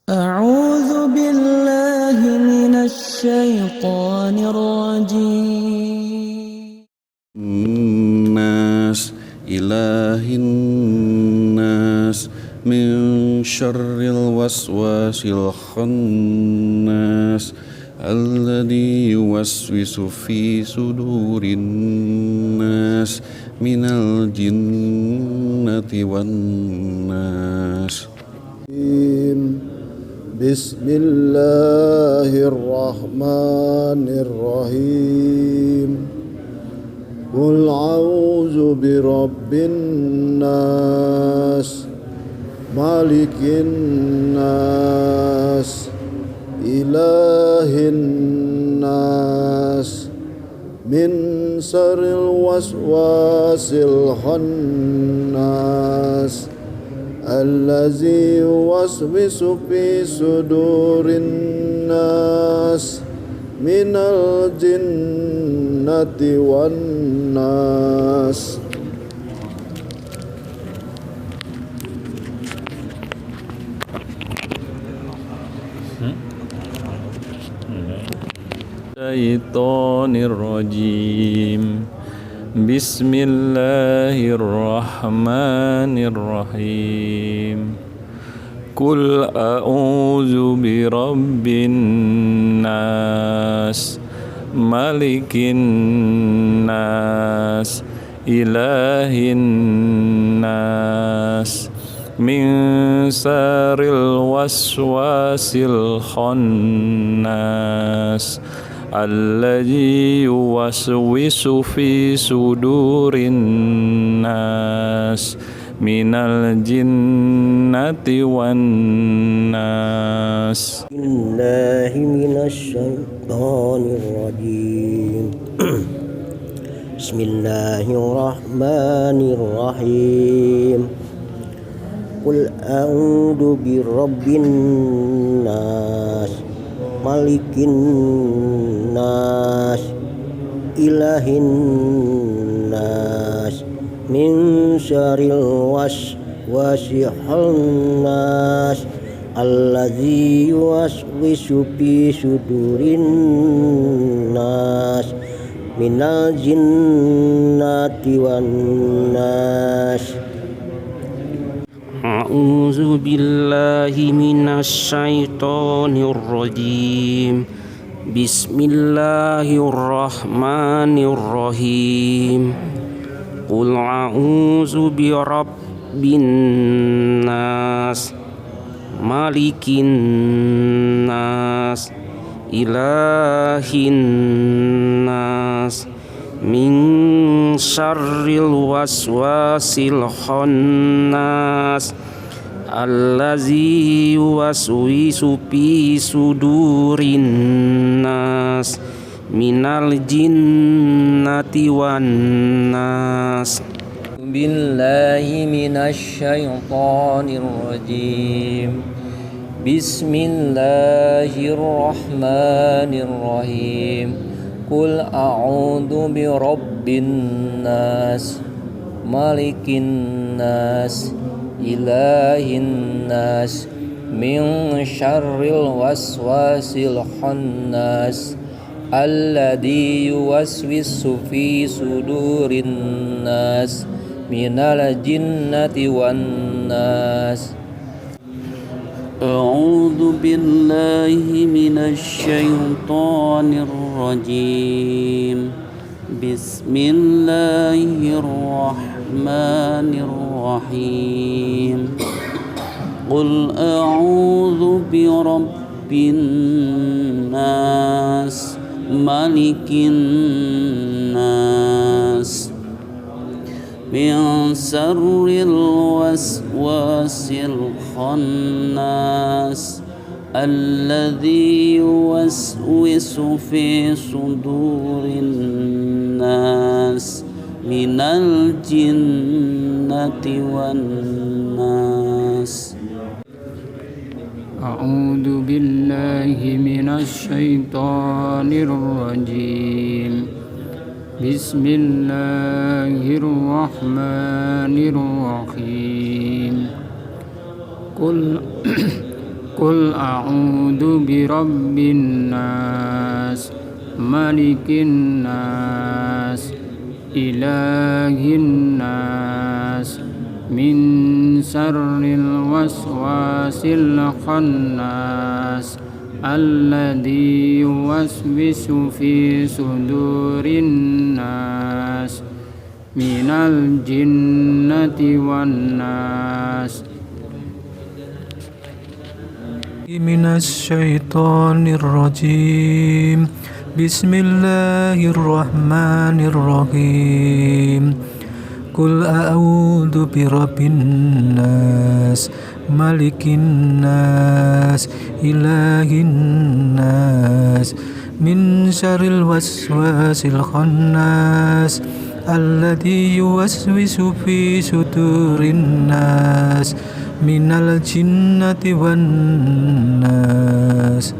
أعوذ بالله من الشيطان الرجيم. الناس إله الناس من شر الوسواس الخناس الذي يوسوس في صدور الناس من الجنة والناس. بسم الله الرحمن الرحيم. قل أعوذ برب الناس مالك الناس إله الناس من شر الوسواس الخناس الذي يوسوس في صدور الناس من الجنة والناس. الشيطان الرجيم. بسم الله الرحمن الرحيم. قل أعوذ برب الناس ملك الناس إله الناس من شر الوسواس الخناس الذي يوسوس في صدور الناس من الجنة والناس. الله من الشيطان الرجيم. بسم الله الرحمن الرحيم. قل أعوذ برب الناس مالك الناس إله الناس من شر الوسواس الخناس الذي يوسوس في صدور الناس من الجنة والناس. أعوذ بالله من الشيطان الرجيم. بسم الله الرحمن الرحيم. قل أعوذ برب الناس مالك الناس إله الناس من شر الوسواس الخناس الذي يوسوس في صدور الناس من الجنة والناس. بالله من الشيطان الرجيم. بسم الله الرحمن الرحيم. قل أعوذ برب الناس مالك الناس إله الناس من شر الوسواس الخناس الذي يوسوس في صدور الناس من الجنة والناس. أعوذ بالله من الشيطان الرجيم. بسم الله الرحمن الرحيم. قل أعوذ برب الناس مالك الناس من شر الوسواس الخناس الذي يوسوس في صدور الناس من الجنة والناس. أعوذ بالله من الشيطان الرجيم. بسم الله الرحمن الرحيم. Qul a'udzu birabbin nas, malikin nas, ilahin nas, min syarril waswasil khannas, alladzi yuwaswisu fi sudurin nas, minal jinnati wan nas. Minas syaitonir rajim. Bismillahirrahmanirrahim. Qul a'udzu birabbin nas, malikin nas, ilahin nas, min syarril waswasil khannas, alladzi yuwaswisu fi sudurin nas, minal jinnati wan nas.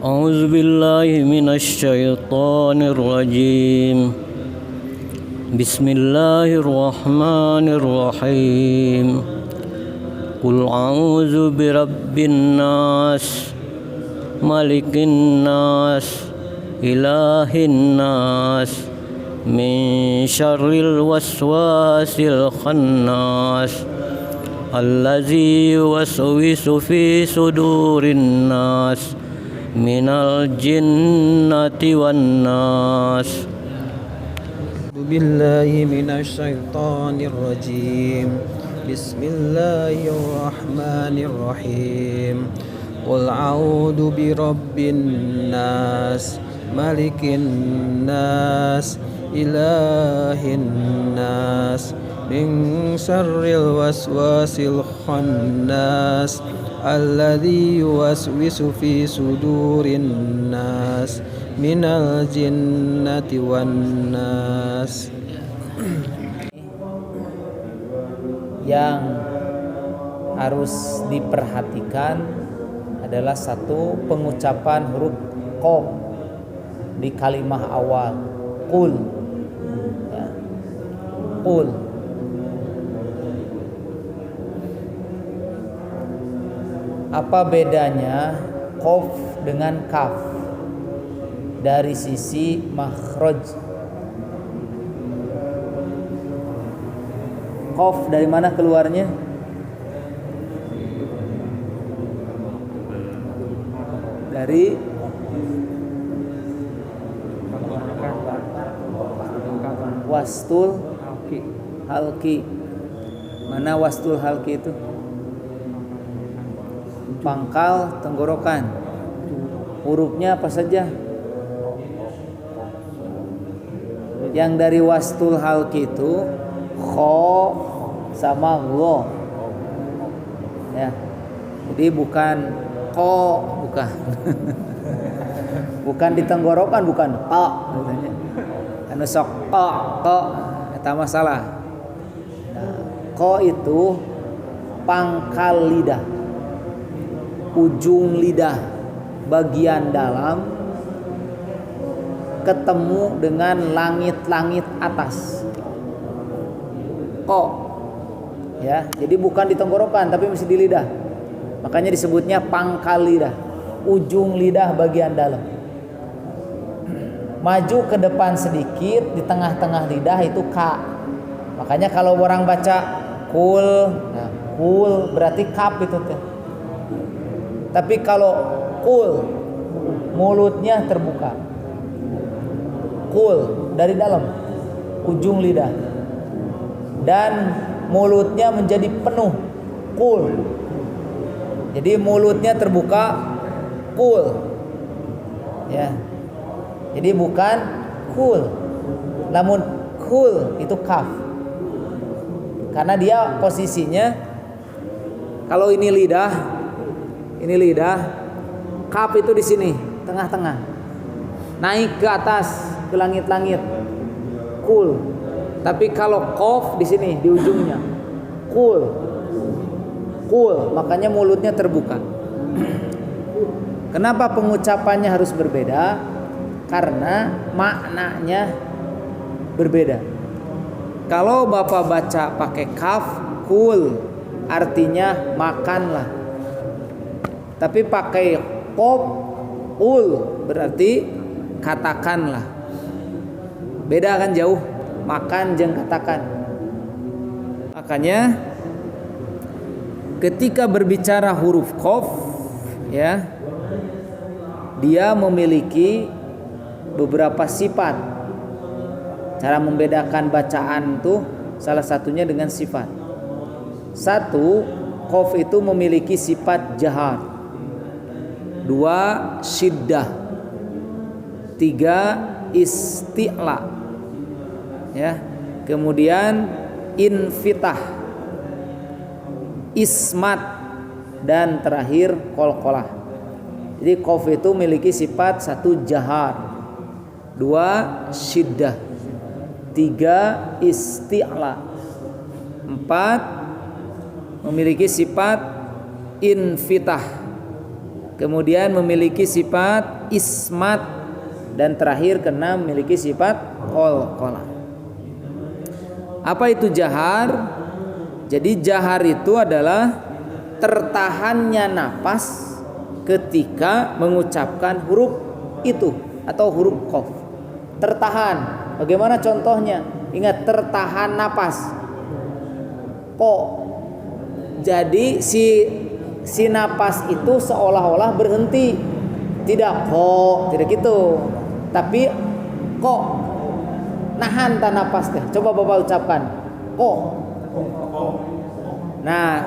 A'udzu billahi minasy syaithanir rajim. Bismillahirrahmanirrahim. Qul a'udzu birabbin nas, malikin nas, ilahin nas, min syarril waswasil khannas, allazi yuwaswisu fi sudurin nas, minal jinnati wan nas. Billahi minasy syaithanir rajim. Bismillahirrahmanirrahim. Qul a'udzu birabbin nas, malikin nas, ilahin nas, min syarril waswasil khannas, alladzi yuwaswisu fi sudurin nas, minal jinnati wan nas. Yang harus diperhatikan adalah satu, pengucapan huruf qaf di kalimah awal. Qul, ya. Qul. Apa bedanya qaf dengan kaf dari sisi makhraj? Qaf dari mana keluarnya? Dari wastul halki. Mana wastul halki itu? Pangkal tenggorokan. Hurufnya apa saja? Yang dari wastul halki itu kho sama gho, ya. Jadi bukan ko, bukan. Bukan di tenggorokan, bukan ko katanya. Anu sok ko eta masalah. Nah, ko itu pangkal lidah, ujung lidah bagian dalam ketemu dengan langit-langit atas. Ko, ya, jadi bukan di tenggorokan tapi masih di lidah. Makanya disebutnya pangkal lidah, ujung lidah bagian dalam. Maju ke depan sedikit, di tengah-tengah lidah itu ka. Makanya kalau orang baca kul, nah, kul berarti kap itu tuh. Tapi kalau kul, mulutnya terbuka. Kul dari dalam, ujung lidah. Dan mulutnya menjadi penuh, kul. Jadi mulutnya terbuka, kul, ya. Jadi bukan kul, namun kul itu kaf. Karena dia posisinya, kalau ini lidah, kaf itu di sini, tengah-tengah, naik ke atas ke langit-langit, kul. Tapi kalau qaf di sini di ujungnya, kul, makanya mulutnya terbuka. Kenapa pengucapannya harus berbeda? Karena maknanya berbeda. Kalau Bapak baca pakai kaf, kul, artinya makanlah. Tapi pakai qaf ul berarti katakanlah. Beda kan jauh, makan jeung katakan. Makanya ketika berbicara huruf qaf ya, dia memiliki beberapa sifat. Cara membedakan bacaan tuh salah satunya dengan sifat. Satu, qaf itu memiliki sifat jahar. Dua, syiddah. Tiga, isti'la. Ya. Kemudian infitah, ismat, dan terakhir qalqalah. Jadi qaf itu memiliki sifat satu jahar, dua syiddah, tiga isti'la, empat memiliki sifat infitah, kemudian memiliki sifat ismat, dan terakhir keenam memiliki sifat qalqalah. Apa itu jahar? Jadi jahar itu adalah tertahannya napas ketika mengucapkan huruf itu atau huruf qaf. Tertahan. Bagaimana contohnya? Ingat, tertahan napas. Ko. Jadi si napas itu seolah-olah berhenti. Tidak ko, tidak gitu. Tapi ko. Nahan tan napas teh. Coba Bapak ucapkan. Ko. Nah,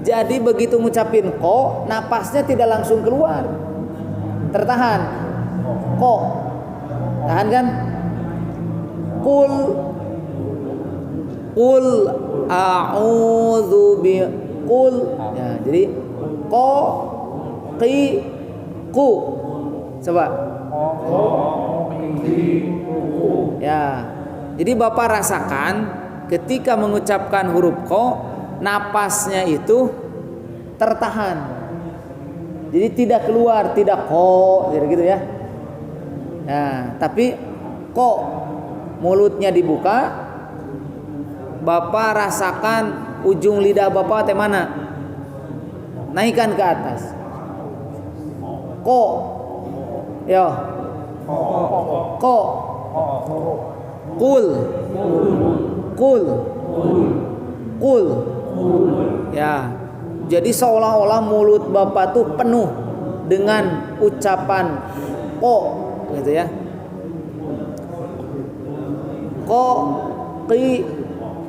jadi begitu ngucapin ko, napasnya tidak langsung keluar. Tertahan. Ko. Tahan kan? Qul a'udzu bi qul. Ya, jadi ko qi ku. Coba. Ya. Jadi Bapak rasakan ketika mengucapkan huruf ko, napasnya itu tertahan. Jadi tidak keluar, tidak ko, gitu ya. Nah, tapi ko mulutnya dibuka, Bapak rasakan ujung lidah Bapak teh mana? Naikkan ke atas. Ko. Yo. Ko. Kul. Kul. Kul. Ya. Jadi seolah-olah mulut Bapak tuh penuh dengan ucapan ko, gitu ya. Ko, qi,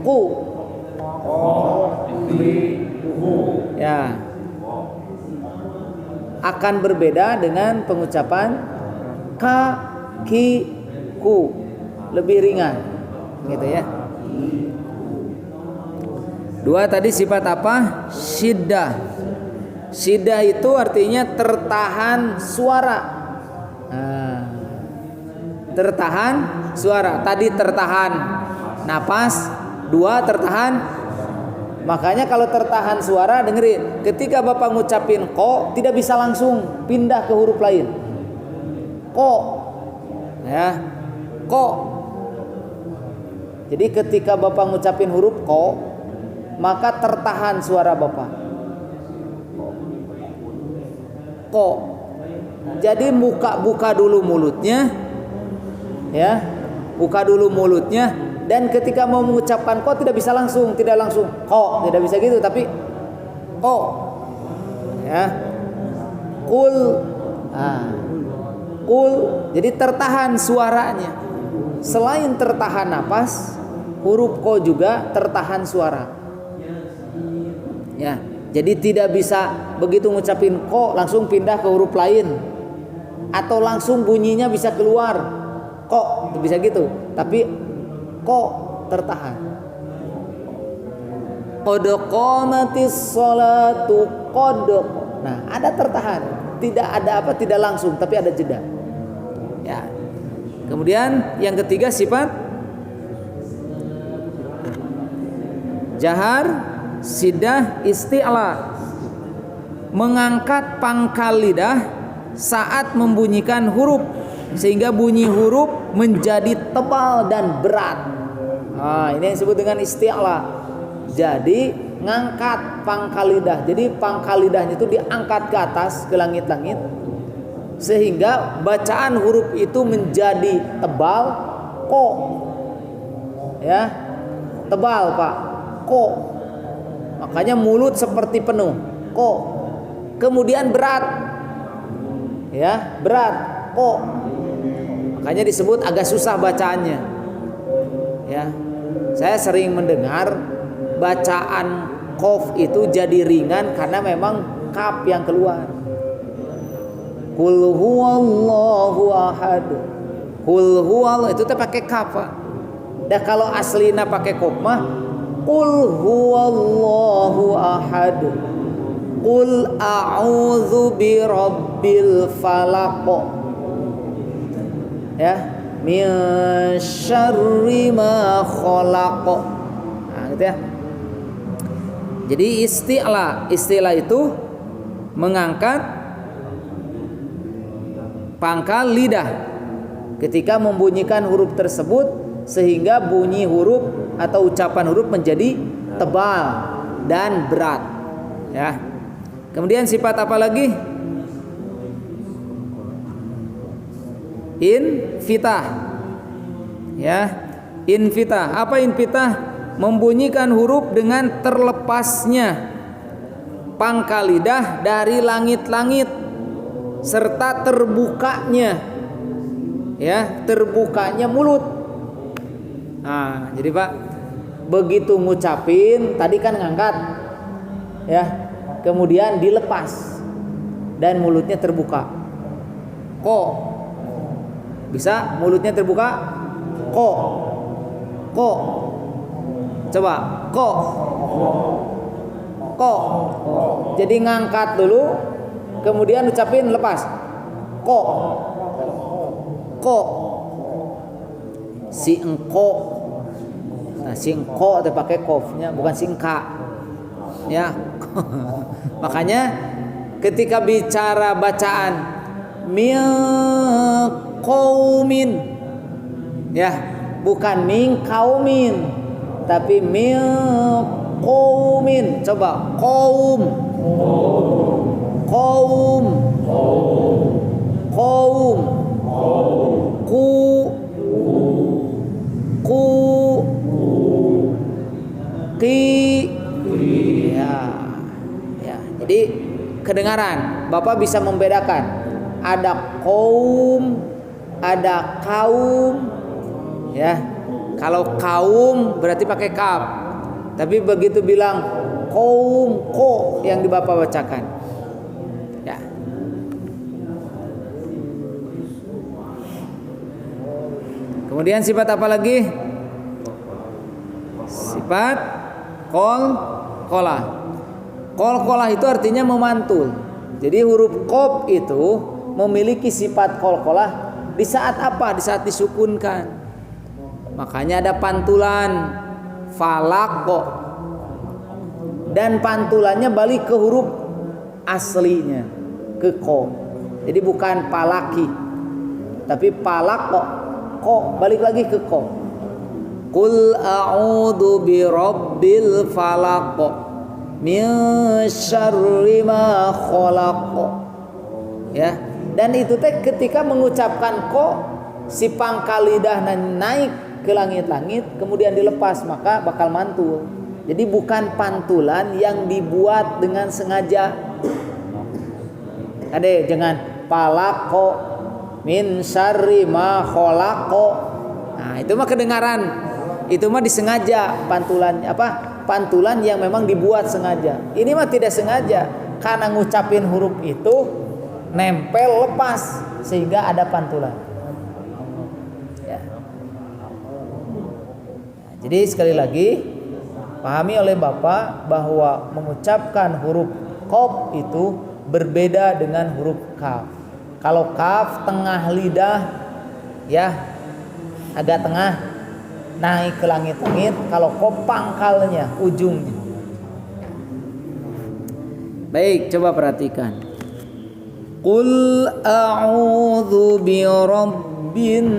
ku. Ya. Akan berbeda dengan pengucapan ka, ki, ku. Lebih ringan, gitu ya. Dua tadi sifat apa? Syiddah. Syiddah itu artinya tertahan suara. Nah, tertahan suara. Tadi tertahan napas, dua tertahan. Makanya kalau tertahan suara, dengerin. Ketika Bapak ngucapin ko, tidak bisa langsung pindah ke huruf lain. Ko. Ya. Ko. Jadi ketika Bapak ngucapin huruf ko, maka tertahan suara Bapak. Ko. Jadi buka dulu mulutnya. Ya. Buka dulu mulutnya, dan ketika mau mengucapkan ko tidak langsung ko, tidak bisa gitu, tapi ko. Ya. Kul. Nah. Kul. Jadi tertahan suaranya. Selain tertahan napas, huruf ko juga tertahan suara. Ya, jadi tidak bisa begitu ngucapin ko langsung pindah ke huruf lain, atau langsung bunyinya bisa keluar ko, bisa gitu. Tapi ko tertahan. Qad qamatis sholatu qad. Nah, ada tertahan, tidak ada apa, tidak langsung, tapi ada jeda. Ya. Kemudian yang ketiga sifat jahar, syiddah, isti'la. Mengangkat pangkal lidah saat membunyikan huruf sehingga bunyi huruf menjadi tebal dan berat. Nah, ini yang disebut dengan isti'la. Jadi ngangkat pangkal lidah. Jadi pangkal lidahnya itu diangkat ke atas ke langit-langit sehingga bacaan huruf itu menjadi tebal, ko. Ya. Tebal, Pak. Ko. Makanya mulut seperti penuh. Ko. Kemudian berat. Ya, berat. Ko. Makanya disebut agak susah bacaannya. Ya. Saya sering mendengar bacaan qaf itu jadi ringan karena memang kaf yang keluar. Qul huwallahu ahad. Qul huwallahu itu teh pakai kaf, Pak. Dan kalau aslina pakai qaf mah qul huwallahu ahad. Qul a'udzu birabbil falaq. Ya, min syarri ma khalaq. Nah, gitu ya. Jadi istilah itu mengangkat pangkal lidah ketika membunyikan huruf tersebut sehingga bunyi huruf atau ucapan huruf menjadi tebal dan berat. Ya. Kemudian sifat apa lagi? Infitah. Ya, infitah. Apa infitah? Membunyikan huruf dengan terlepasnya pangkal lidah dari langit-langit serta terbukanya, ya, terbukanya mulut. Nah, jadi Pak, begitu ngucapin tadi kan ngangkat, ya, kemudian dilepas dan mulutnya terbuka. Kok bisa mulutnya terbuka? Kok coba kok. Jadi ngangkat dulu, kemudian ucapin lepas. Kok. Si engko. Nah, si engko itu pakai kofnya, bukan si engka. Ya. Makanya ketika bicara bacaan min qaumin, ya, bukan min kaumin. Tapi min qaumin. Coba qaum. Ki. Ya. Jadi kedengaran. Bapak bisa membedakan. Ada qaum, ada kaum. Ya. Kalau kaum berarti pakai kaf. Tapi begitu bilang qaum, ko yang di Bapak bacakan. Ya. Kemudian sifat apa lagi? Sifat qalqalah. Qalqalah itu artinya memantul. Jadi huruf qaf itu memiliki sifat qalqalah di saat apa? Di saat disukunkan. Makanya ada pantulan falaq, dan pantulannya balik ke huruf aslinya, ke ko. Jadi bukan palaki, tapi palaq ko balik lagi ke ko. Qul a'udzu birabbil falaq min syarri ma khalaq. Ya, dan itu teh ketika mengucapkan ko, si pangkal lidah naik ke langit-langit kemudian dilepas, maka bakal mantul. Jadi bukan pantulan yang dibuat dengan sengaja. Ade, jangan palaqo min syarri ma khalaqo. Nah, itu mah kedengaran. Itu mah disengaja pantulan apa? Pantulan yang memang dibuat sengaja. Ini mah tidak sengaja karena ngucapin huruf itu nempel lepas sehingga ada pantulan. Jadi sekali lagi pahami oleh Bapak bahwa mengucapkan huruf qaf itu berbeda dengan huruf kaf. Kalau kaf tengah lidah, ya, agak tengah naik ke langit-langit. Kalau qaf pangkalnya, ujungnya. Baik, coba perhatikan. Qul a'udzu birabbin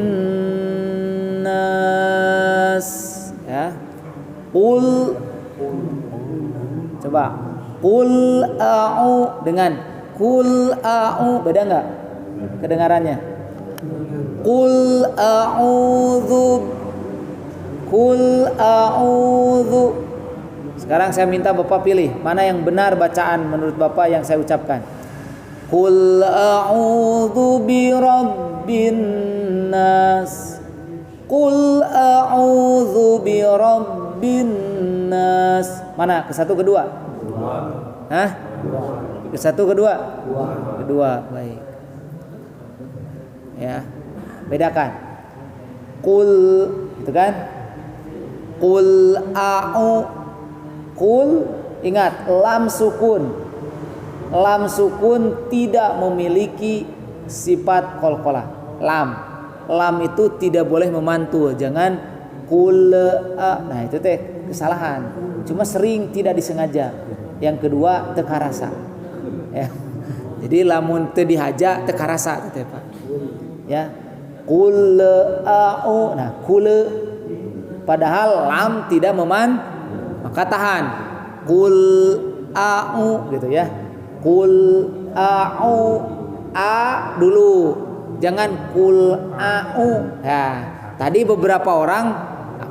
nas. Ya. Qul Coba. Qul a'u dengan qul a'u beda enggak kedengarannya? Qul a'udzu. Sekarang saya minta Bapak pilih mana yang benar bacaan menurut Bapak yang saya ucapkan. Qul a'udzu birabbin nas. Qul a'udzu birabbin nas. Mana? Ke satu kedua? Hah? Ke satu kedua? Kedua. Baik. Ya. Bedakan. Qul itu kan? Qul a'u. Qul ingat lam sukun. Lam sukun tidak memiliki sifat qalqalah. Lam itu tidak boleh memantul. Jangan qul a. Nah, itu teh kesalahan. Cuma sering tidak disengaja. Yang kedua teka rasa. Ya. Jadi lamun teu dihaja teka rasa teh Pak. Ya. Qul a'u. Nah, qul padahal lam tidak maka tahan. Qul a'u gitu ya. Qul a'u a dulu. Jangan qul a'u. Nah, tadi beberapa orang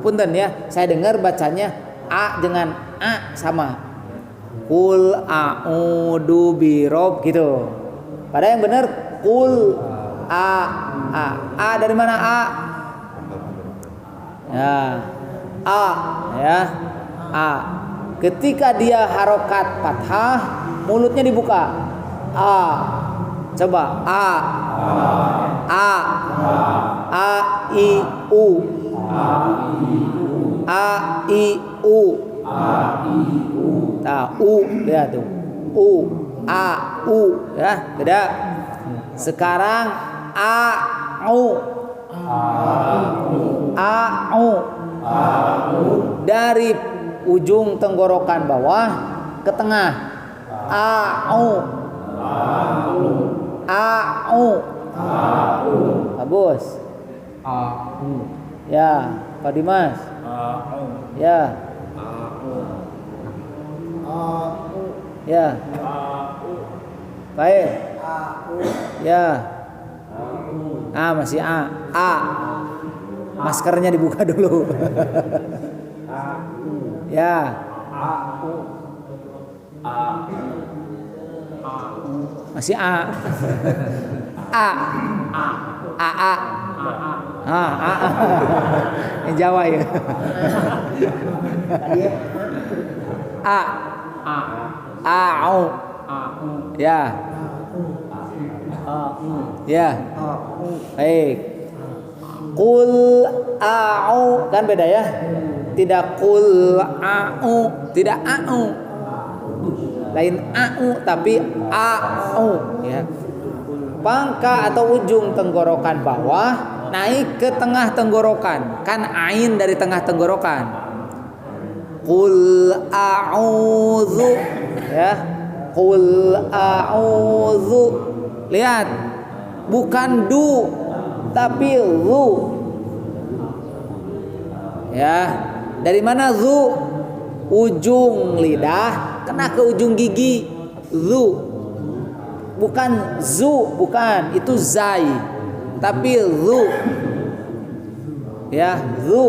punten ya, saya dengar bacanya a dengan a sama. Qul a'udzu birob gitu. Padahal yang benar qul a. A dari mana a? Ya. A ya. A. Ketika dia harokat fathah, mulutnya dibuka. A. Coba a. A. A I U. A I U. Nah, U lihat tuh. U A U ya, beda. Sekarang A U. A U. Dari ujung tenggorokan bawah ke tengah. A U. A U. Bagus. Ya, Pak Dimas. Ya. Ya. Baik. Ya. Masih A. A. Maskernya dibuka dulu. Ya. Masih A. A. A. Yang Jawa ya. A. Au. Ya. Ya. Baik. Qul a'u kan beda ya. Tidak qul a'u, tidak a'u. Lain a'u tapi a'u ya. Pangka atau ujung tenggorokan bawah naik ke tengah tenggorokan. Kan ain dari tengah tenggorokan. Qul a'udzu ya. Qul a'udzu. Lihat. Bukan du tapi zu. Ya. Dari mana zu? Ujung lidah kena ke ujung gigi. Zu. Bukan zu, bukan. Itu zai. Tapi zu. Ya, zu.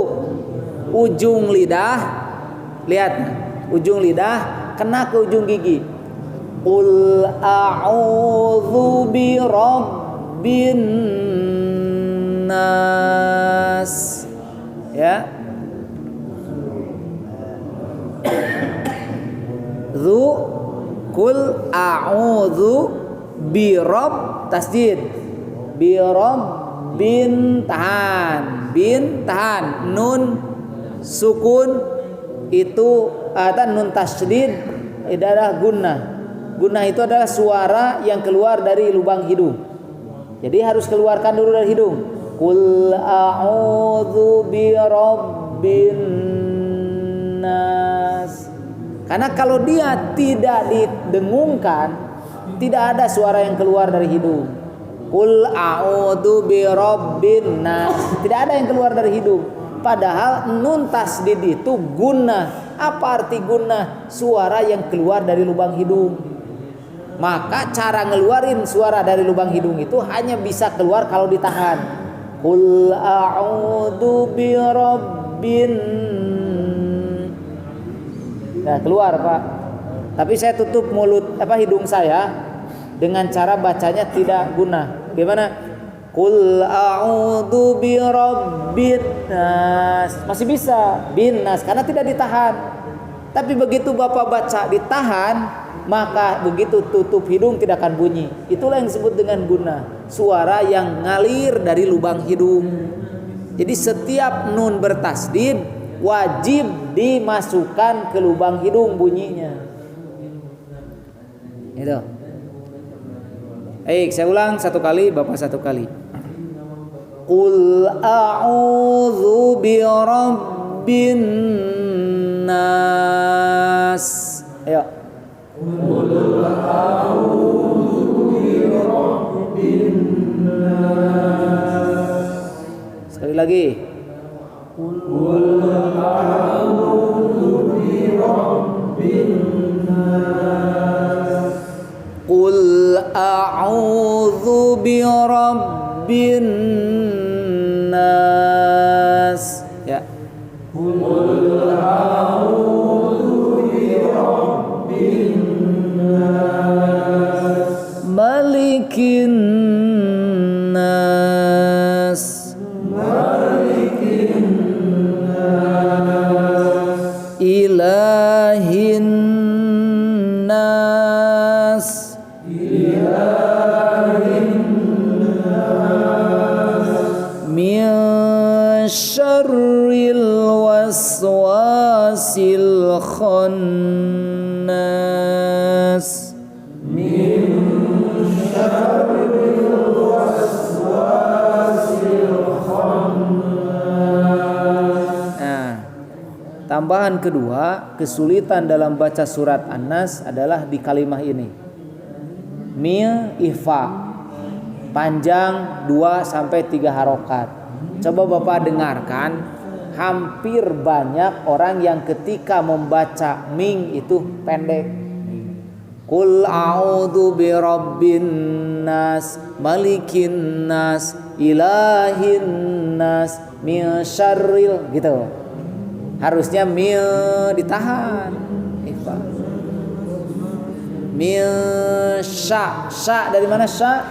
Ujung lidah. Lihat. Ujung lidah kena ke ujung gigi. Qul a'udzu birabbin nas. Ya. Zu. Qul a'udzu birob tasdid. Birob bin tahan. Bin tahan. Nun sukun itu atau nun tasdid adalah gunnah. Gunnah itu adalah suara yang keluar dari lubang hidung. Jadi harus keluarkan dulu dari hidung. Qul a'udzu birabbin nas. Karena kalau dia tidak didengungkan, tidak ada suara yang keluar dari hidung. Qul a'udzu birabbin nas. Tidak ada yang keluar dari hidung. Padahal nun tasdid itu gunnah. Apa arti gunnah? Suara yang keluar dari lubang hidung. Maka cara ngeluarin suara dari lubang hidung itu hanya bisa keluar kalau ditahan. Qul a'udzu birabbin. Nah, keluar, Pak. Tapi saya tutup hidung saya dengan cara bacanya tidak gunnah. Gimana? Qul a'udzu birabbin nas. Masih bisa bin nas karena tidak ditahan. Tapi begitu Bapak baca ditahan, maka begitu tutup hidung tidak akan bunyi. Itulah yang disebut dengan gunnah. Suara yang ngalir dari lubang hidung. Jadi setiap nun bertasdid wajib dimasukkan ke lubang hidung bunyinya. Itu. Baik, saya ulang satu kali, Bapak satu kali. Qul a'udzu birabbin nas. Ayo. Qul a'udzu birabbin nas. Sekali lagi. Qul a'udzu birabbin nas. Qul a'udzu birabbin nas. Ya. Qul a'udzu birabbin nas. Malikin nas. Malikin nas. Ilahin nas. Min syarril waswasil khannas. Min syarril waswasil khannas. Nah, tambahan kedua, kesulitan dalam baca surat An-Nas adalah di kalimah ini. Mil ihfa panjang 2-3 harokat. Coba Bapak dengarkan, hampir banyak orang yang ketika membaca ming itu pendek. Qul a'udzu birabbin nas, malikin nas, ilahin nas, min syarril gitu. Harusnya mil ditahan. Ihfa. Mil sya dari mana sya?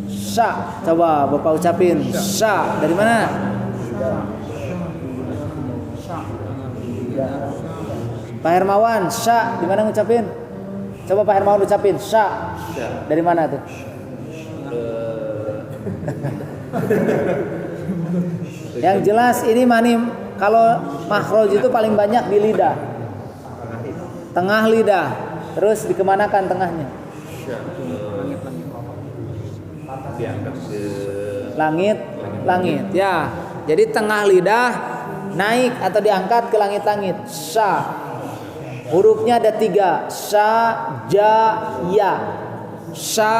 Sya, coba Bapak ucapin sya dari mana? Pak Hermawan, sya di mana ngucapin? Coba Pak Hermawan ucapin sya. Dari mana tuh? Yang jelas ini kalau makhraj itu paling banyak di lidah. Tengah lidah. Terus dikemanakan tengahnya? Langit. Ya. Jadi tengah lidah naik atau diangkat ke langit-langit. Sya. Hurufnya ada 3. Sya, ja, ya. Sya,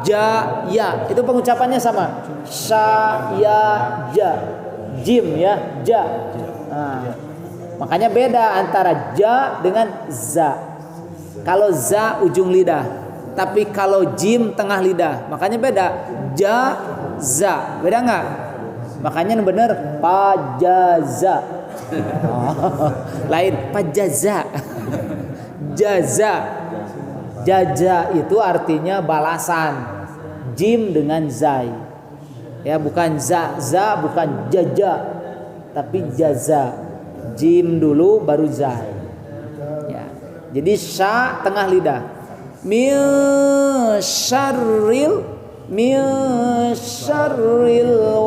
ja, ya. Itu pengucapannya sama. Sya, ya, ja. Jim ya, ja. Nah, makanya beda antara ja dengan za. Kalau za ujung lidah, tapi kalau jim tengah lidah, makanya beda. Ja, za, beda nggak? Makanya yang benar pajaza. Lain pajaza. Jaza. Jaza itu artinya balasan. Jim dengan zai. Ya, bukan za, bukan jaja, tapi jaza. Jim dulu baru zai. Ya. Jadi sya tengah lidah. Min syarril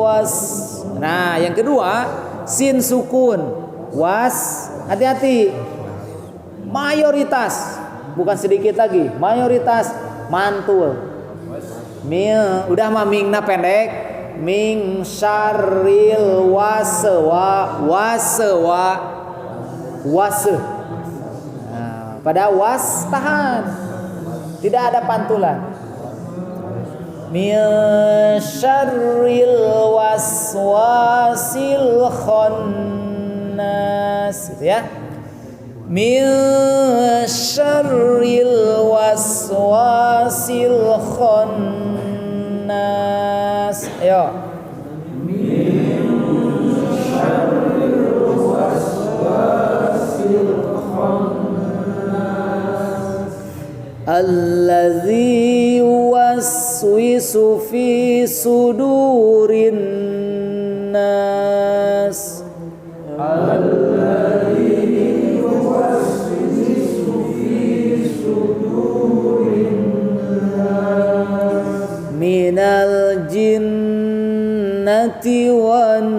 was. Nah, yang kedua sin sukun. Was, hati-hati. Mayoritas, bukan sedikit lagi. Mayoritas mantul. Udah mah mingna pendek. Min syarril waswa. Nah, pada was tahan, tidak ada pantulan. Min syarril waswasil khannas. nas gitu ya. Min syarril waswasil khannas. Ayo. Alladzi yuwaswisu fi sudurin nas. Alladzi yuwaswisu fi sudurin nas. Minal jinnati wan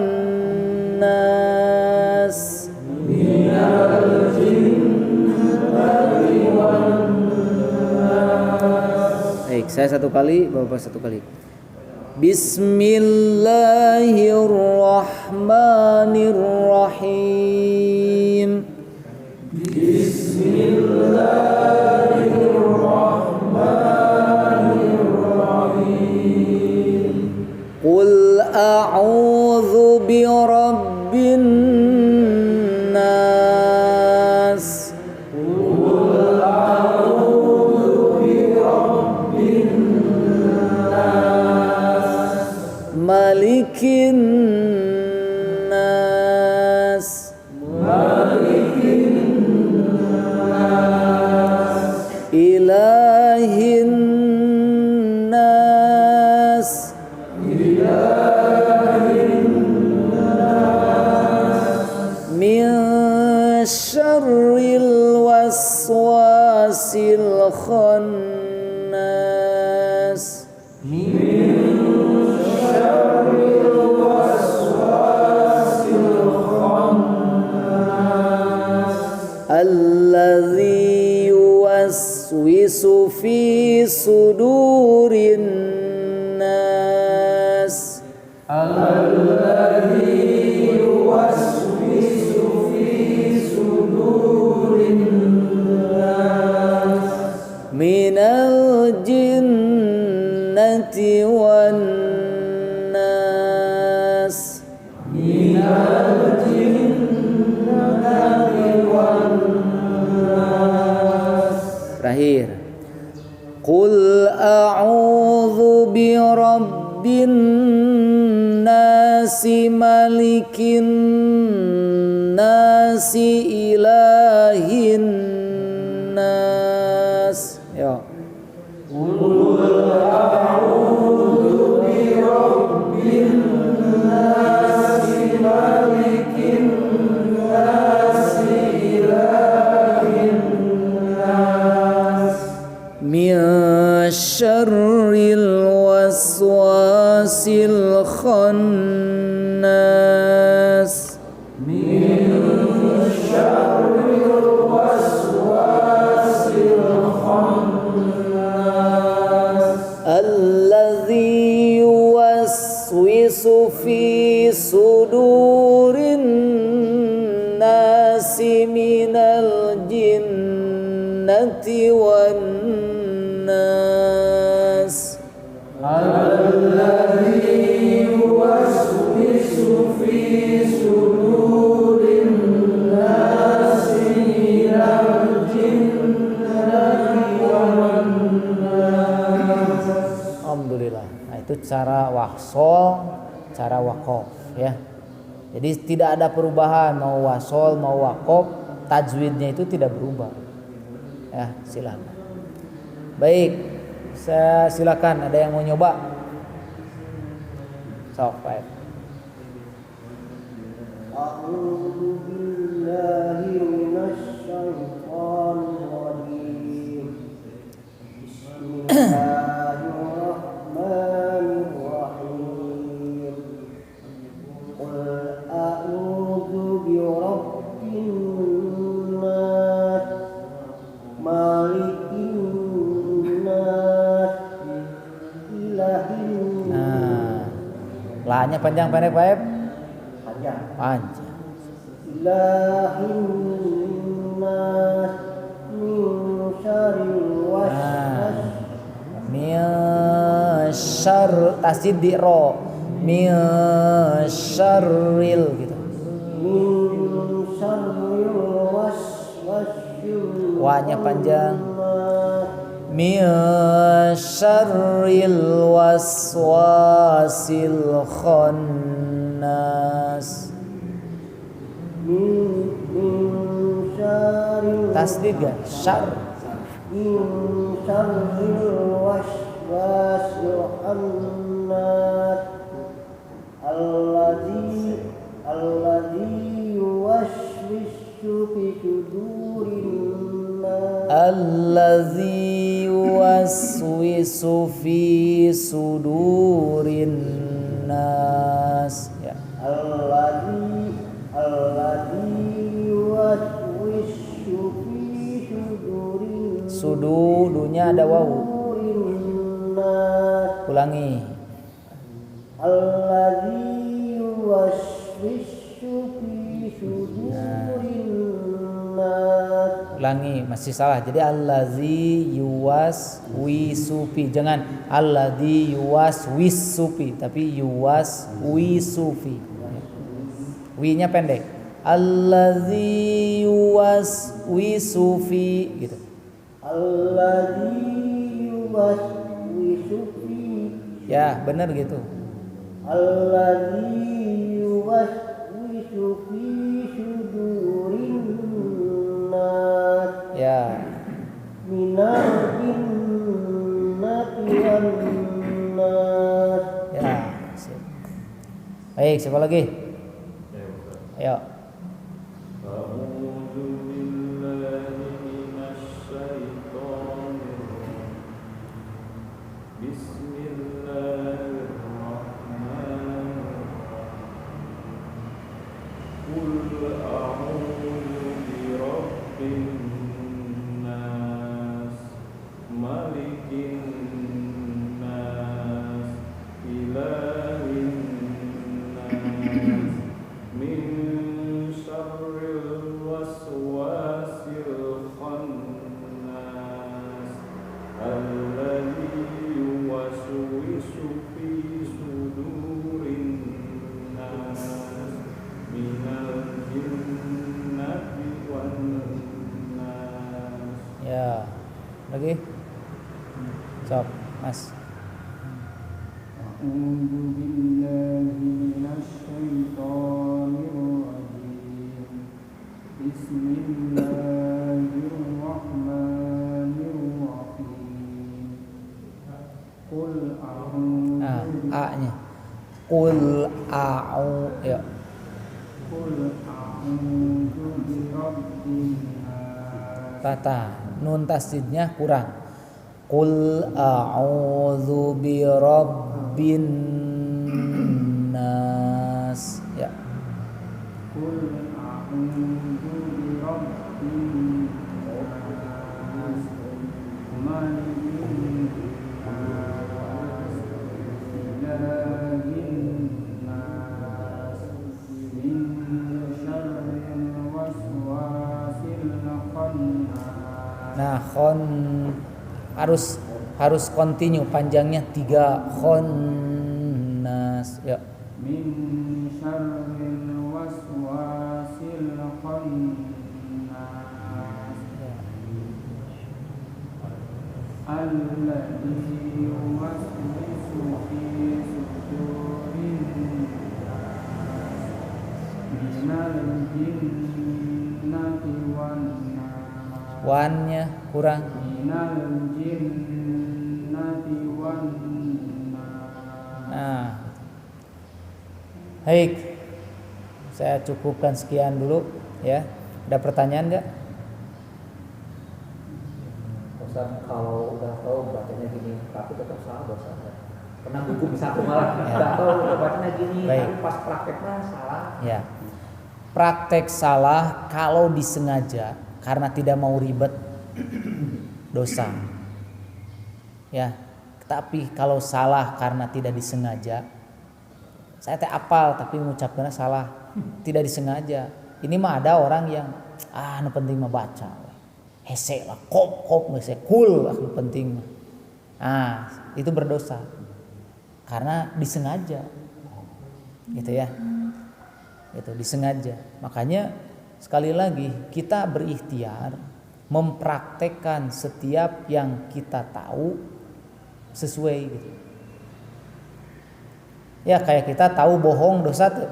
nas. Minal jinnati wan nas. Baik, saya satu kali, Bapak satu kali. Bismillahirrahmanirrahim. Bismillahirrahmanirrahim. Qul a'udzu birabbin nas. Malikin nas. Malikin nas. Ilahin nas. Ilahin nas. Min syarril waswasil khannas. Alladzi yuwaswisu fi sudurin nas. Alladzi yuwaswisu fi sudurin nas. Minal jinnati wan nas. Minal jinnati wan nas. Terakhir. Qul a'udzu birabbin nasi malikin nasi ilahin nas. Ya. Qul a'udzu birabbin nasi malikin nasi ilahin nas. Min syarril waswasil khannas. Min syarril waswasil khannas. Alladzi yuwaswisu fi sudurin nasi minal jinnati wan nas. Alladzi yuwaswisu fi sudurin nasi minal jinnati wan nas. Alhamdulillah. Nah, itu cara wasol, cara wakof ya. Jadi tidak ada perubahan, mau wasol mau wakof, tajwidnya itu tidak berubah. Ya, silakan. Baik, saya silakan, ada yang mau nyoba? Sok, baik. A'udzu billahi minasy syaithanir rajim. Bismillahirrahmanirrahim. Qul a'udzu birabbin nas, malikin nas, ilahin. Nah, lahnya panjang pendek Pak? Panjang. Ilahin nas min syarril waswas. Min syarr tasdid di ro. Min syarril gitu. Min Wa-nya panjang. Min syarril waswasil khannas. Tasdid gak? Syar. Min syarril waswasil khannas alladzi yuwaswisu fi sudurin nas. Allazi yuwaswisu fi sudurin nas. Ya. Alladzi yuwaswisu fi sudurin nas. Sududunya ada wawu. Ulangi. Alladzi yuwaswisu fi sudurin nas. Ulangi, masih salah. Jadi allazi yuwaswisu fi. Jangan alladzi yuwaswisu fi, tapi yuwaswisu fi. Wi-nya pendek. Allazi yuwaswisu fi gitu. Alladzi yuwaswisu fi. Ya, benar gitu. Alladzi yuwaswisu fi sudurin nas. Ya. Minal jinnati wan nas. Ya. Baik, siapa lagi? Ayo. Ya. Lagi? Sok, Mas. A'udzu billahi minasy syaithanir rajim. Bismillahirrahmanirrahim. Qul a'udzu A-nya. Qul a'u ya. Qul a'udzu birabbin nas. Patah. Nun tasdidnya kurang. Qul a'udzu birabbin nas. Ya. Qul a'udzu birabbin nas. Malikin nas. Ilahin nas. Min syarril waswasil khannas. Nah, harus continue, panjangnya 3 khonnas ya. Min syarril waswasil khannas. Alladzi yuwaswisu fi sudurin nas. Minal jinnati wan nas. Wan-nya kurang. Minal jinnati wan nas. Nah. Baik. Saya cukupkan sekian dulu ya. Ada pertanyaan enggak? Ustaz, kalau udah tahu bacanya gini tapi tetap salah dosa. Pernah gugup satu malah nggak tahu bacanya gini, tapi pas prakteknya salah. Ya. Praktek salah kalau disengaja karena tidak mau ribet dosa. Ya. Tapi kalau salah karena tidak disengaja, saya teh apal tapi mengucapkannya salah, tidak disengaja. Ini mah ada orang yang nu penting mah baca. Hese lah, kop hese cool lah penting mah. Itu berdosa. Karena disengaja. Gitu ya. Itu disengaja. Makanya sekali lagi kita berikhtiar mempraktekkan setiap yang kita tahu sesuai gitu. Ya kayak kita tahu bohong dosa tuh.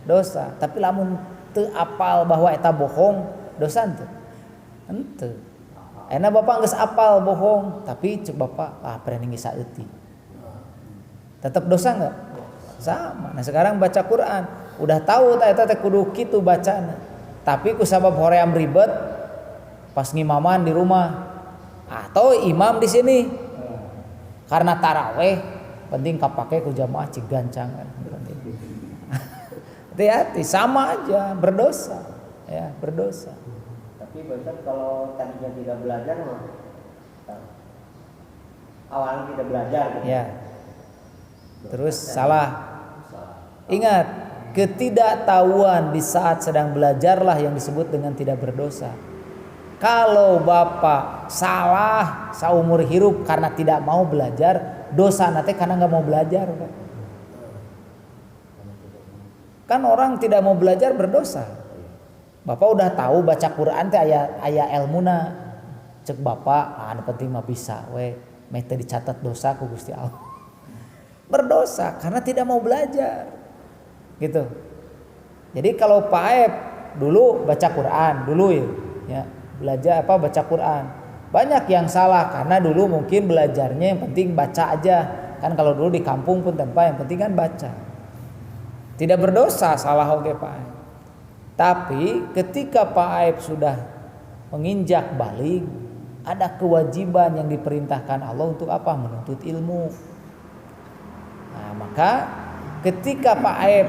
Dosa, tapi lamun teu apal bahwa eta bohong dosa teu. Henteu. Enak bapak geus apal bohong, tapi cek bapak perening geus saeuti. Tetap dosa enggak? Sama. Nah sekarang baca Quran, udah tahu eta teh kudu kitu bacana. Tapi ku sabab hoream ribet pas ngimaman di rumah atau imam di sini. Karena taraweh penting kapake ku jamaah cik gancangan. Hati-hati, sama aja berdosa, ya berdosa. Tapi betul kalau tadinya tidak belajar mah awalnya tidak belajar gitu. Ya. Terus salah. Ingat, ketidaktahuan di saat sedang belajarlah yang disebut dengan tidak berdosa. Kalau bapak salah saumur hirup karena tidak mau belajar, dosa nanti karena nggak mau belajar. Kan orang tidak mau belajar berdosa. Bapak udah tahu baca Quran teh aya elmuna. Cek bapak, anu penting mah bisa we, meh teh dicatat dosa ku Gusti Allah. Berdosa karena tidak mau belajar. Gitu. Jadi kalau Pak Aep dulu baca Quran dulu ya, belajar baca Quran. Banyak yang salah karena dulu mungkin belajarnya yang penting baca aja. Kan kalau dulu di kampung pun tanpa yang penting kan baca. Tidak berdosa salah oke Pak Aep. Tapi ketika Pak Aep sudah menginjak balik, ada kewajiban yang diperintahkan Allah untuk apa? Menuntut ilmu. Nah, maka ketika Pak Aep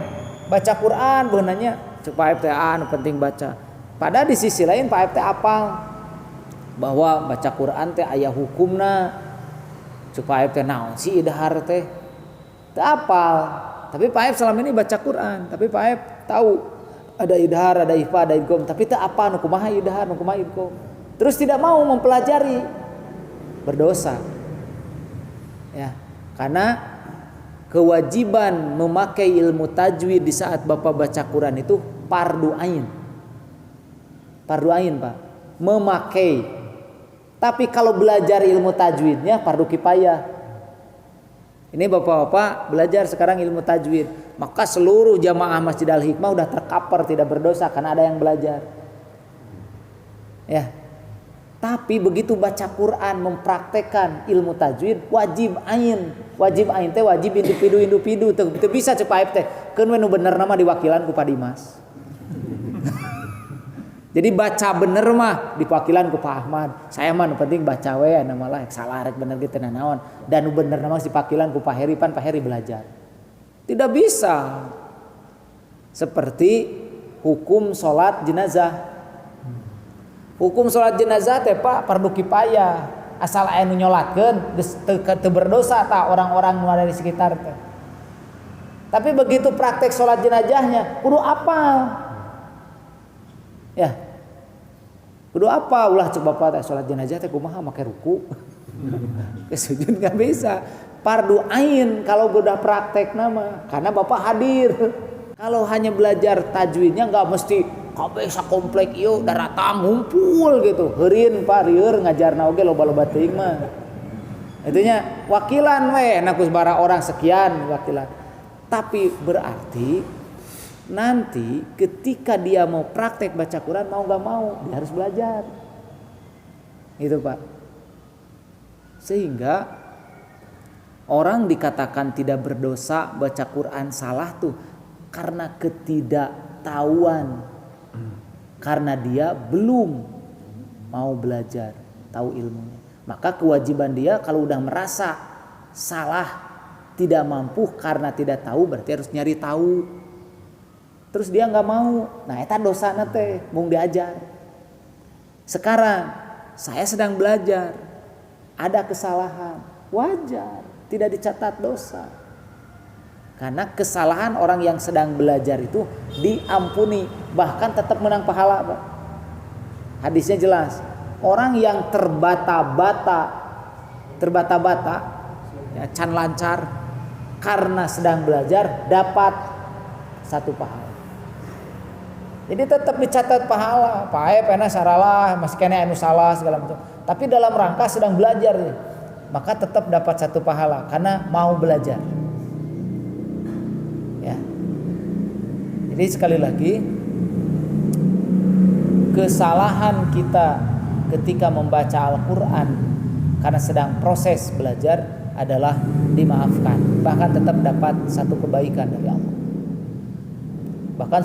baca Quran benarnya cek Pak Aep teh penting baca. Padahal di sisi lain Pak Aep teh apal bahwa baca Quran teh aya hukumna. Cek Pak Aep teh naon sih idhar teh? Teu apal. Tapi Pak Aep selama ini baca Quran, tapi Pak Aep tahu ada idhar, ada ifa, ada idgham, tapi teu apa nu kumaha idhar, nu kumaha idgham. Terus tidak mau mempelajari, berdosa. Ya, karena kewajiban memakai ilmu tajwid di saat Bapak baca Quran itu fardu ain. Fardu ain, Pak. Memakai. Tapi kalau belajar ilmu tajwidnya fardu kifayah. Ini bapak-bapak belajar sekarang ilmu tajwid, maka seluruh jamaah Masjid Al-Hikmah udah tercover tidak berdosa karena ada yang belajar. Ya. Tapi begitu baca Quran mempraktekkan ilmu tajwid wajib ain. Wajib ain teh wajib individu teu bisa cepaep teh. Keun we nu bener nama diwakilan ku Pak Dimas. Jadi baca bener mah diwakilan ku Pak Ahmad. Saya mah nu penting baca we nama lah salah rek bener gitu naon. Dan nu bener nama si wakilan ku Pak Heri pan Pak Heri belajar. Tidak bisa. Seperti hukum salat jenazah. Hukum salat jenazah teh Pak fardu kifayah. Asal aya nu nyolatkeun teu berdosa ta orang-orang nu ada di sekitar teh. Tapi begitu praktek salat jenazahnya kudu apal. Ya. Kudu apa ulah cek bapak teh salat jenazah teh kumaha make ruku. Sujud enggak bisa. Fardu ain kalau udah praktek nama karena bapak hadir. Kalau hanya belajar tajwidnya enggak mesti kabeh sakomplek ieu datang ngumpul gitu. Heureun Pak rieur ngajarna oge loba-loba teuing mah. Itunya wakilan we na ku sabaraha orang sekian wakilan. Tapi berarti nanti ketika dia mau praktek baca Quran mau gak mau dia harus belajar gitu Pak. Sehingga orang dikatakan tidak berdosa baca Quran salah tuh karena ketidaktahuan, karena dia belum mau belajar tahu ilmunya. Maka kewajiban dia kalau udah merasa salah tidak mampu karena tidak tahu berarti harus nyari tahu. Terus dia nggak mau, nah eta dosana teh mung diajar. Sekarang saya sedang belajar, ada kesalahan, wajar, tidak dicatat dosa. Karena kesalahan orang yang sedang belajar itu diampuni, bahkan tetap menang pahala, Pak. Hadisnya jelas, orang yang terbata-bata, ya, can lancar karena sedang belajar dapat satu pahala. Jadi tetap dicatat pahala. Pae pena saralah, masih kena anu salah segala macam. Tapi dalam rangka sedang belajar, maka tetap dapat satu pahala karena mau belajar. Ya. Jadi sekali lagi, kesalahan kita ketika membaca Al-Quran karena sedang proses belajar adalah dimaafkan, bahkan tetap dapat satu kebaikan dari Allah. Bahkan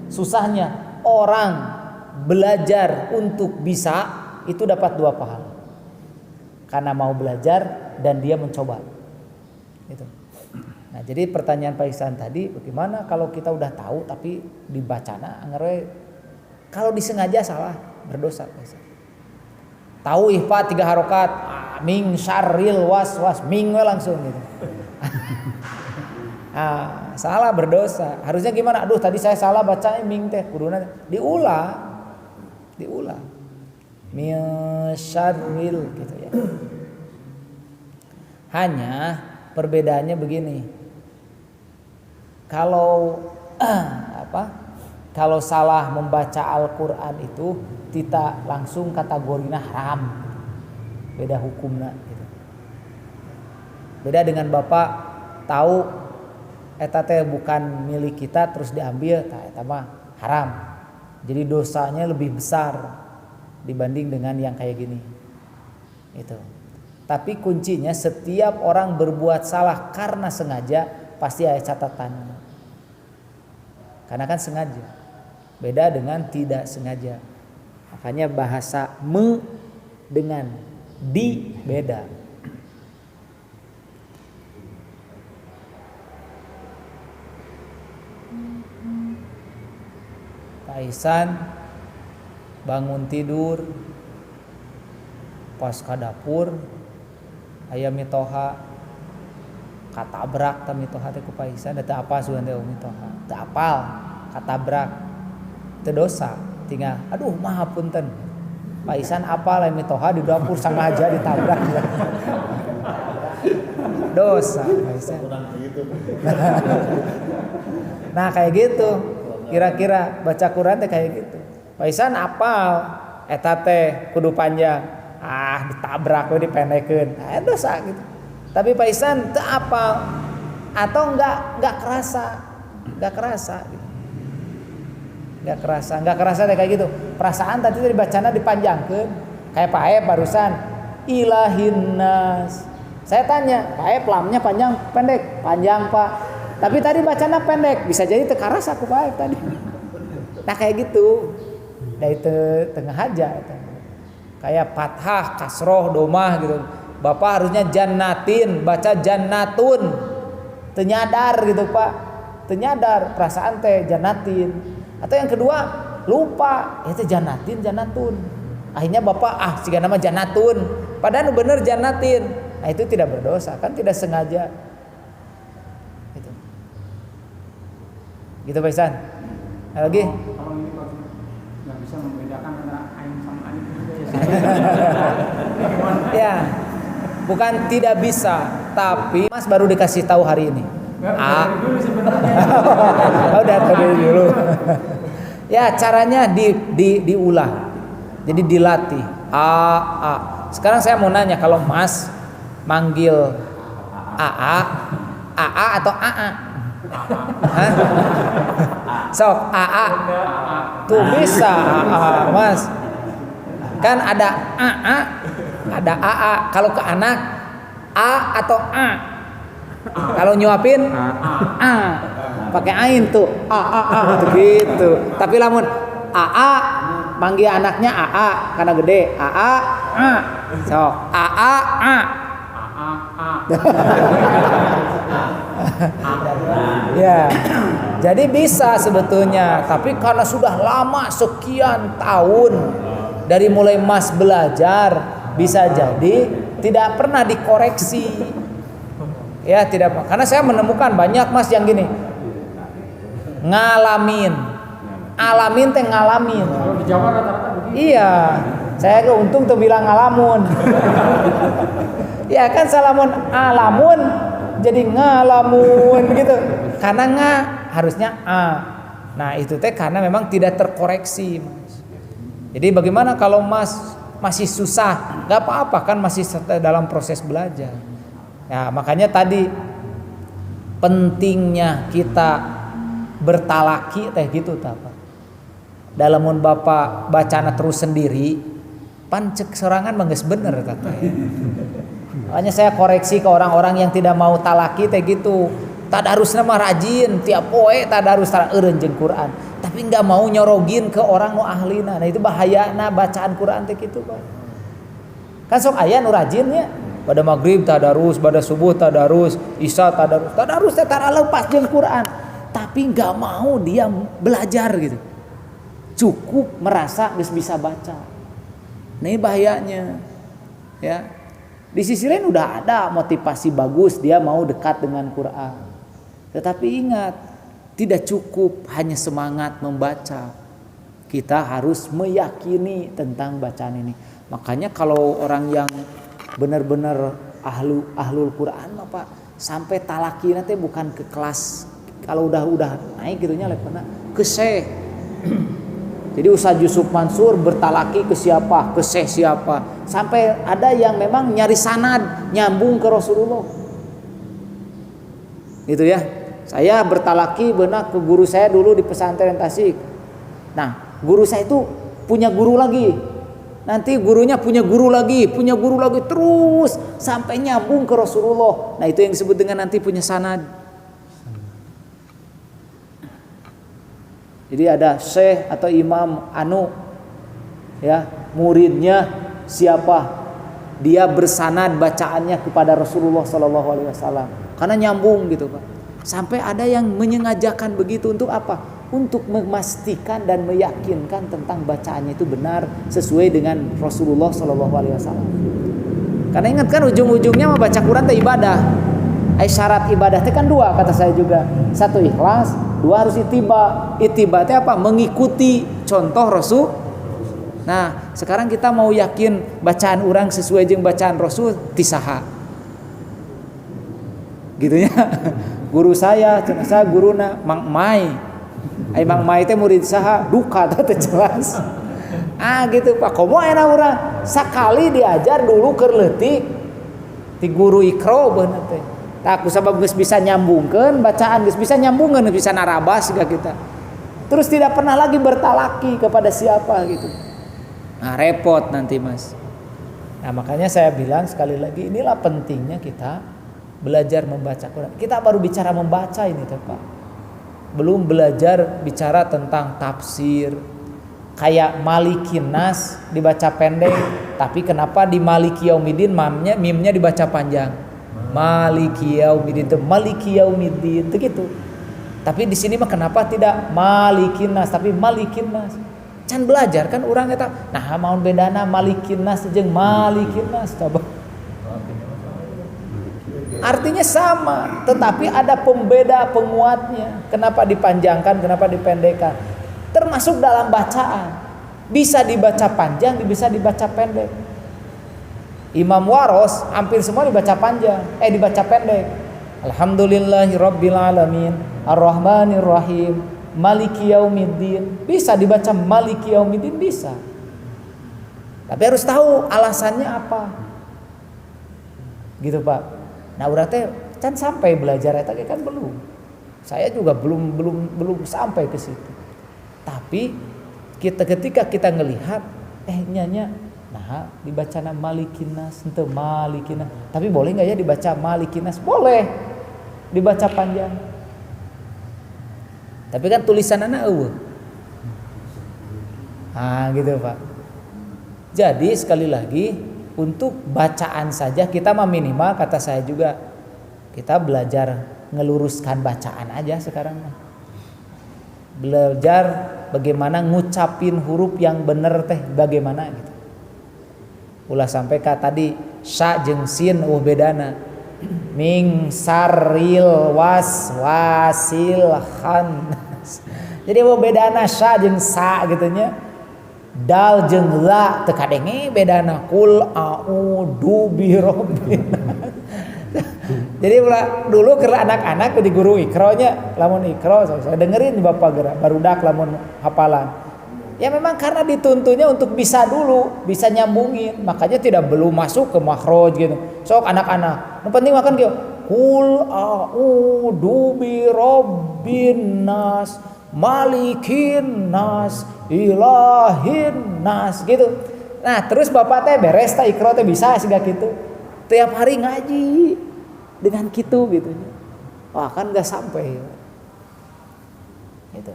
susahnya orang belajar untuk bisa itu dapat 2 pahala, karena mau belajar dan dia mencoba. Itu. Nah, jadi pertanyaan Pak Ihsan tadi, bagaimana kalau kita udah tahu tapi dibacana anggarnya, kalau disengaja salah berdosa Pak Ihsan. Tahu ihfa 3 harokat, ming syarril waswas, ming langsung gitu. Salah berdosa. Harusnya gimana? Aduh, tadi saya salah bacanya ming teh, kuduna diulang. Ming syarril gitu ya. Hanya perbedaannya begini. Kalau kalau salah membaca Al-Quran itu tidak langsung kategorinya haram, beda hukumnya gitu. Beda dengan bapak tahu eta teh bukan milik kita terus diambil, eta mah haram. Jadi dosanya lebih besar dibanding dengan yang kayak gini. Itu. Tapi kuncinya setiap orang berbuat salah karena sengaja pasti ada catatan. Karena kan sengaja. Beda dengan tidak sengaja. Makanya bahasa me dengan di beda. Pak Ihsan bangun tidur pas ke dapur aya mitoha katabrak ta mitoha teh ku Pak Ihsan teu apa sugan teh mitoha teu apal katabrak teu dosa tinggal aduh maha punten Pak Ihsan apal aya mitoha di dapur sengaja ditabrak dosa Pak Ihsan. Nah kayak gitu kira-kira baca Quran teh kayak gitu. Pak Ihsan apal eta teh kudu panjang, ditabrak we dipendekeun. Dosa gitu. Tapi Pak Ihsan teu apal atau enggak kerasa gitu. Enggak kerasa teh kayak gitu. Perasaan tadi dibacana dipanjangkeun. Kayak Pak Aep barusan ilahin nas. Saya tanya, Pak Aep lamnya panjang pendek? Panjang, Pak. Tapi tadi bacana pendek, bisa jadi teu karasa ku Pak Aep tadi. Nah kayak gitu. Dari tengah aja itu. Kayak fathah, kasroh, domah gitu. Bapak harusnya jannatin, baca jannatun. Teu nyadar gitu, Pak. Teu nyadar perasaan teh jannatin. Atau yang kedua, lupa, itu jannatin, jannatun. Akhirnya Bapak siga nama jannatun. Padahal bener jannatin. Nah, itu tidak berdosa, kan tidak sengaja. Gitu. Gitu Pak Ihsan. Lagi? Kalau ini nggak bisa membedakan antara ain sama alif juga ya. Ya, bukan tidak bisa, tapi Mas baru dikasih tahu hari ini. Dulu sebenarnya. Udah tahu dulu. Ya, caranya diulang. Jadi dilatih. Sekarang saya mau nanya, kalau Mas manggil AA atau AA? Hah? Sok AA. Tuh bisa AA, Mas. Kan ada AA, ada AA. Kalau ke anak A atau A. Kalau nyuapin A. Pakai ain tuh. A gitu. Tapi lamun AA manggil anaknya AA karena gede. AA A. Sok AA A. Ya, jadi bisa sebetulnya, tapi karena sudah lama sekian tahun dari mulai Mas belajar, bisa jadi tidak pernah dikoreksi. Ya, tidak, karena saya menemukan banyak Mas yang gini, ngalamin, alamin teh ngalamin. Kalau di Jawa rata-rata begitu. Iya, saya untung tuh bilang ngalamun. Ya kan salamun alamun jadi ngalamun gitu. Karena harusnya A. Nah itu teh karena memang tidak terkoreksi Mas. Jadi bagaimana kalau Mas masih susah, gak apa-apa kan, masih dalam proses belajar. Ya makanya tadi pentingnya kita bertalaki teh gitu apa. Dalamun Bapak bacana terus sendiri, pan cek sorangan mah geus bener kata ya. Makanya saya koreksi ke orang-orang yang tidak mau talaki teh gitu. Tadarusna mah rajin, tiap poe tadarus eureun jeung Quran, tapi enggak mau nyorogin ke orang nu ahlina. Nah itu bahayana bacaan Quran teh kitu, Pak. Kan sok aya nu rajin ya. Pada maghrib tadarus, pada subuh tadarus, isya tadarus. Tadarus teh tara leupas jeung Quran, tapi enggak mau dia belajar gitu. Cukup merasa geus bisa baca. Nah ini bahayanya. Ya. Di sisi lain udah ada motivasi bagus, dia mau dekat dengan Quran. Tetapi ingat, tidak cukup hanya semangat membaca. Kita harus meyakini tentang bacaan ini. Makanya kalau orang yang benar-benar ahlul Quran Pak, sampai talaki nanti bukan ke kelas, kalau udah naik gitunya levelnya ke syekh. Jadi Ustaz Yusuf Mansur bertalaki ke siapa, ke syekh siapa, sampai ada yang memang nyari sanad nyambung ke Rasulullah. Gitu ya. Saya bertalaki benar ke guru saya dulu di pesantren Tasik. Nah, guru saya itu punya guru lagi. Nanti gurunya punya guru lagi terus sampai nyambung ke Rasulullah. Nah, itu yang disebut dengan nanti punya sanad. Jadi ada syekh atau imam ya, muridnya siapa? Dia bersanad bacaannya kepada Rasulullah sallallahu alaihi wasallam. Karena nyambung gitu, Pak. Sampai ada yang menyengajakan begitu untuk apa? Untuk memastikan dan meyakinkan tentang bacaannya itu benar sesuai dengan Rasulullah sallallahu alaihi wasallam. Karena ingat kan ujung-ujungnya membaca Quran itu ibadah. Syarat ibadah itu kan dua kata saya juga. Satu ikhlas, dua harus ittiba. Ittiba itu apa? Mengikuti contoh Rasul. Nah, sekarang kita mau yakin bacaan orang sesuai dengan bacaan Rasul tisaha. Gitu ya. Guru saya guruna Mang Mai. Mang Mai teh murid saha? Duka teh jelas. Gitu Pak. Komo enak urang sakali diajar dulu keur leutik ti guru Iqra beuneu teh. Tak kusabab geus bisa nyambungkeun bacaan, geus bisa nyambungkeun, bisa narabas juga kita. Terus tidak pernah lagi bertalaki kepada siapa gitu. Nah, repot nanti Mas. Nah, makanya saya bilang sekali lagi, inilah pentingnya kita belajar membaca Quran. Kita baru bicara membaca ini Pak. Belum belajar bicara tentang tafsir. Kayak Malikin Nas dibaca pendek, tapi kenapa di Maliki Yaumiddin mimnya dibaca panjang? Maliki Yaumiddin itu Maliki Yaumiddin itu gitu. Tapi di sini mah kenapa tidak Malikin Nas tapi Malikin Nas? Can belajar kan orang eta. Nah, mau bedana Malikin Nas jeung Malikin Nas coba. Artinya sama, tetapi ada pembeda penguatnya. Kenapa dipanjangkan, kenapa dipendekkan? Termasuk dalam bacaan. Bisa dibaca panjang, bisa dibaca pendek. Imam Waros hampir semua dibaca panjang, dibaca pendek. Alhamdulillahirabbil alamin, arrahmanir rahim, maliki yaumiddin. Bisa dibaca maliki yaumiddin bisa. Tapi harus tahu alasannya apa. Gitu, Pak. Nah, urang teh can sampai belajar eta kan belum. Saya juga belum sampai ke situ. Tapi ketika kita ngelihat nyanya nah dibacana Malikin Nas henteu Malikin Nas. Tapi boleh enggak ya dibaca Malikin Nas? Boleh. Dibaca panjang. Tapi kan tulisanana eueuh. Gitu, Pak. Jadi sekali lagi untuk bacaan saja kita minimal kata saya juga kita belajar ngeluruskan bacaan aja sekarang. Belajar bagaimana ngucapin huruf yang bener teh bagaimana gitu. Ulah sampai ka tadi sya jeung sin bedana. Ming saril wasil khan. Jadi bedana sya jeung sa gitu nya. Dal jeung la teu kadenge bedana kul a'udzu birabbil Jadi dulu ke anak-anak di guru ikronya, lamun ikro saya dengerin di bapak gerak barudak lamun hafalan. Ya memang karena dituntunnya untuk bisa dulu, bisa nyambungin, makanya tidak belum masuk ke makhraj gitu. Sok anak-anak, yang penting makan gitu. Qul a'udzu birabbin nas, malikin nas, ilahin nas gitu. Nah, terus bapak teh beres ta ikro teh bisa siga gitu. Tiap hari ngaji dengan gitu gitu. Wah, kan enggak sampai. Gitu.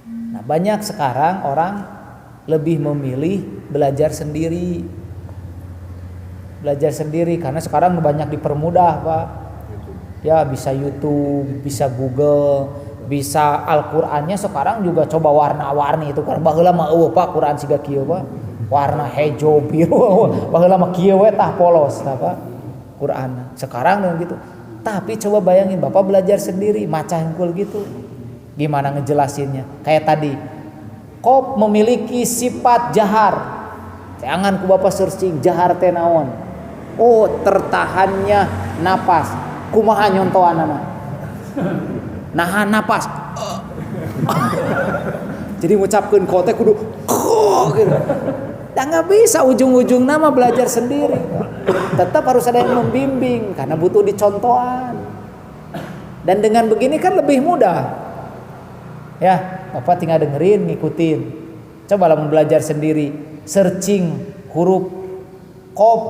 Nah, banyak sekarang orang lebih memilih belajar sendiri. Belajar sendiri karena sekarang banyak dipermudah, Pak. Ya, bisa YouTube, bisa Google, bisa Al-Qur'annya sekarang juga coba warna-warni itu kan baheula mah eueuh Pak Quran siga kieu Pak. Warna hijau biru, baheula mah kieu we tah polos tah Pak Quran. Sekarang dengan gitu. Tapi coba bayangin Bapak belajar sendiri, maca hungkul gitu. Gimana ngejelasinnya? Kayak tadi, qaf memiliki sifat jahar. Jangan ku Bapak searching jahar teh naon. Oh, tertahannya napas. Kumaha nyontoanana? Nahan napas. Jadi ngucapkeun qaf teh kudu gitu. Dan nggak bisa ujung-ujung nama belajar sendiri. Tetap harus ada yang membimbing karena butuh dicontohan. Dan dengan begini kan lebih mudah. Ya, Bapak tinggal dengerin, ngikutin. Coba lah belajar sendiri, searching huruf qaf,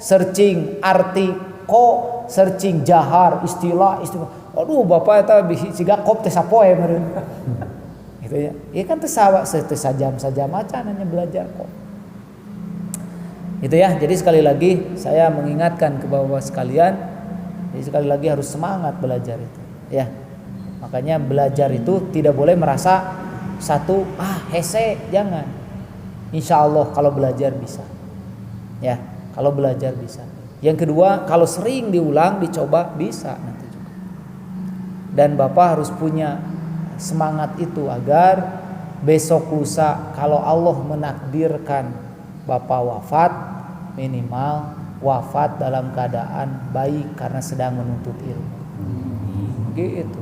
searching arti ko, searching jahar, istilah. Aduh, Bapak eta siga qaf teh sapoe meureun. Gitu ya. Ieu kan teu sajam maca hanya belajar kok. Itu ya. Jadi sekali lagi saya mengingatkan ke Bapak sekalian, jadi sekali lagi harus semangat belajar itu. Ya. Makanya belajar itu tidak boleh merasa satu hese, jangan. Insya Allah kalau belajar bisa. Ya, kalau belajar bisa. Yang kedua, kalau sering diulang, dicoba bisa nanti juga. Dan Bapak harus punya semangat itu agar besok lusa kalau Allah menakdirkan Bapak wafat, minimal wafat dalam keadaan baik karena sedang menuntut ilmu. Gitu.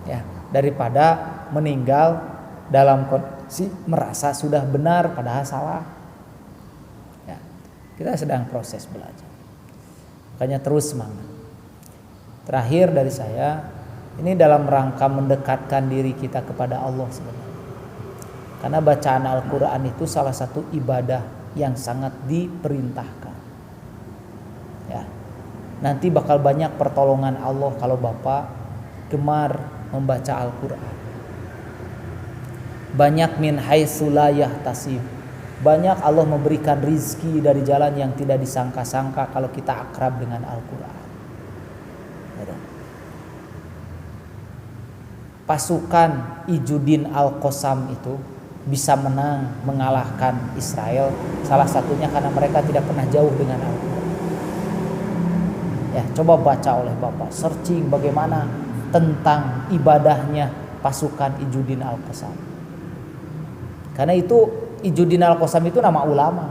Ya, daripada meninggal dalam kondisi merasa sudah benar padahal salah. Ya, kita sedang proses belajar. Makanya terus semangat. Terakhir dari saya, ini dalam rangka mendekatkan diri kita kepada Allah sebenarnya. Karena bacaan Al-Qur'an itu salah satu ibadah yang sangat diperintahkan. Ya. Nanti bakal banyak pertolongan Allah kalau Bapak gemar membaca Al-Qur'an. Banyak min haitsu la yahtasib. Banyak Allah memberikan rizki dari jalan yang tidak disangka-sangka kalau kita akrab dengan Al-Qur'an. Pasukan Ijuddin Al-Qassam itu bisa mengalahkan Israel, salah satunya karena mereka tidak pernah jauh dengan Al-Qur'an. Ya, coba baca oleh Bapak, searching bagaimana tentang ibadahnya pasukan Ijuddin Al-Qassam. Karena itu Ijuddin Al-Qassam itu nama ulama.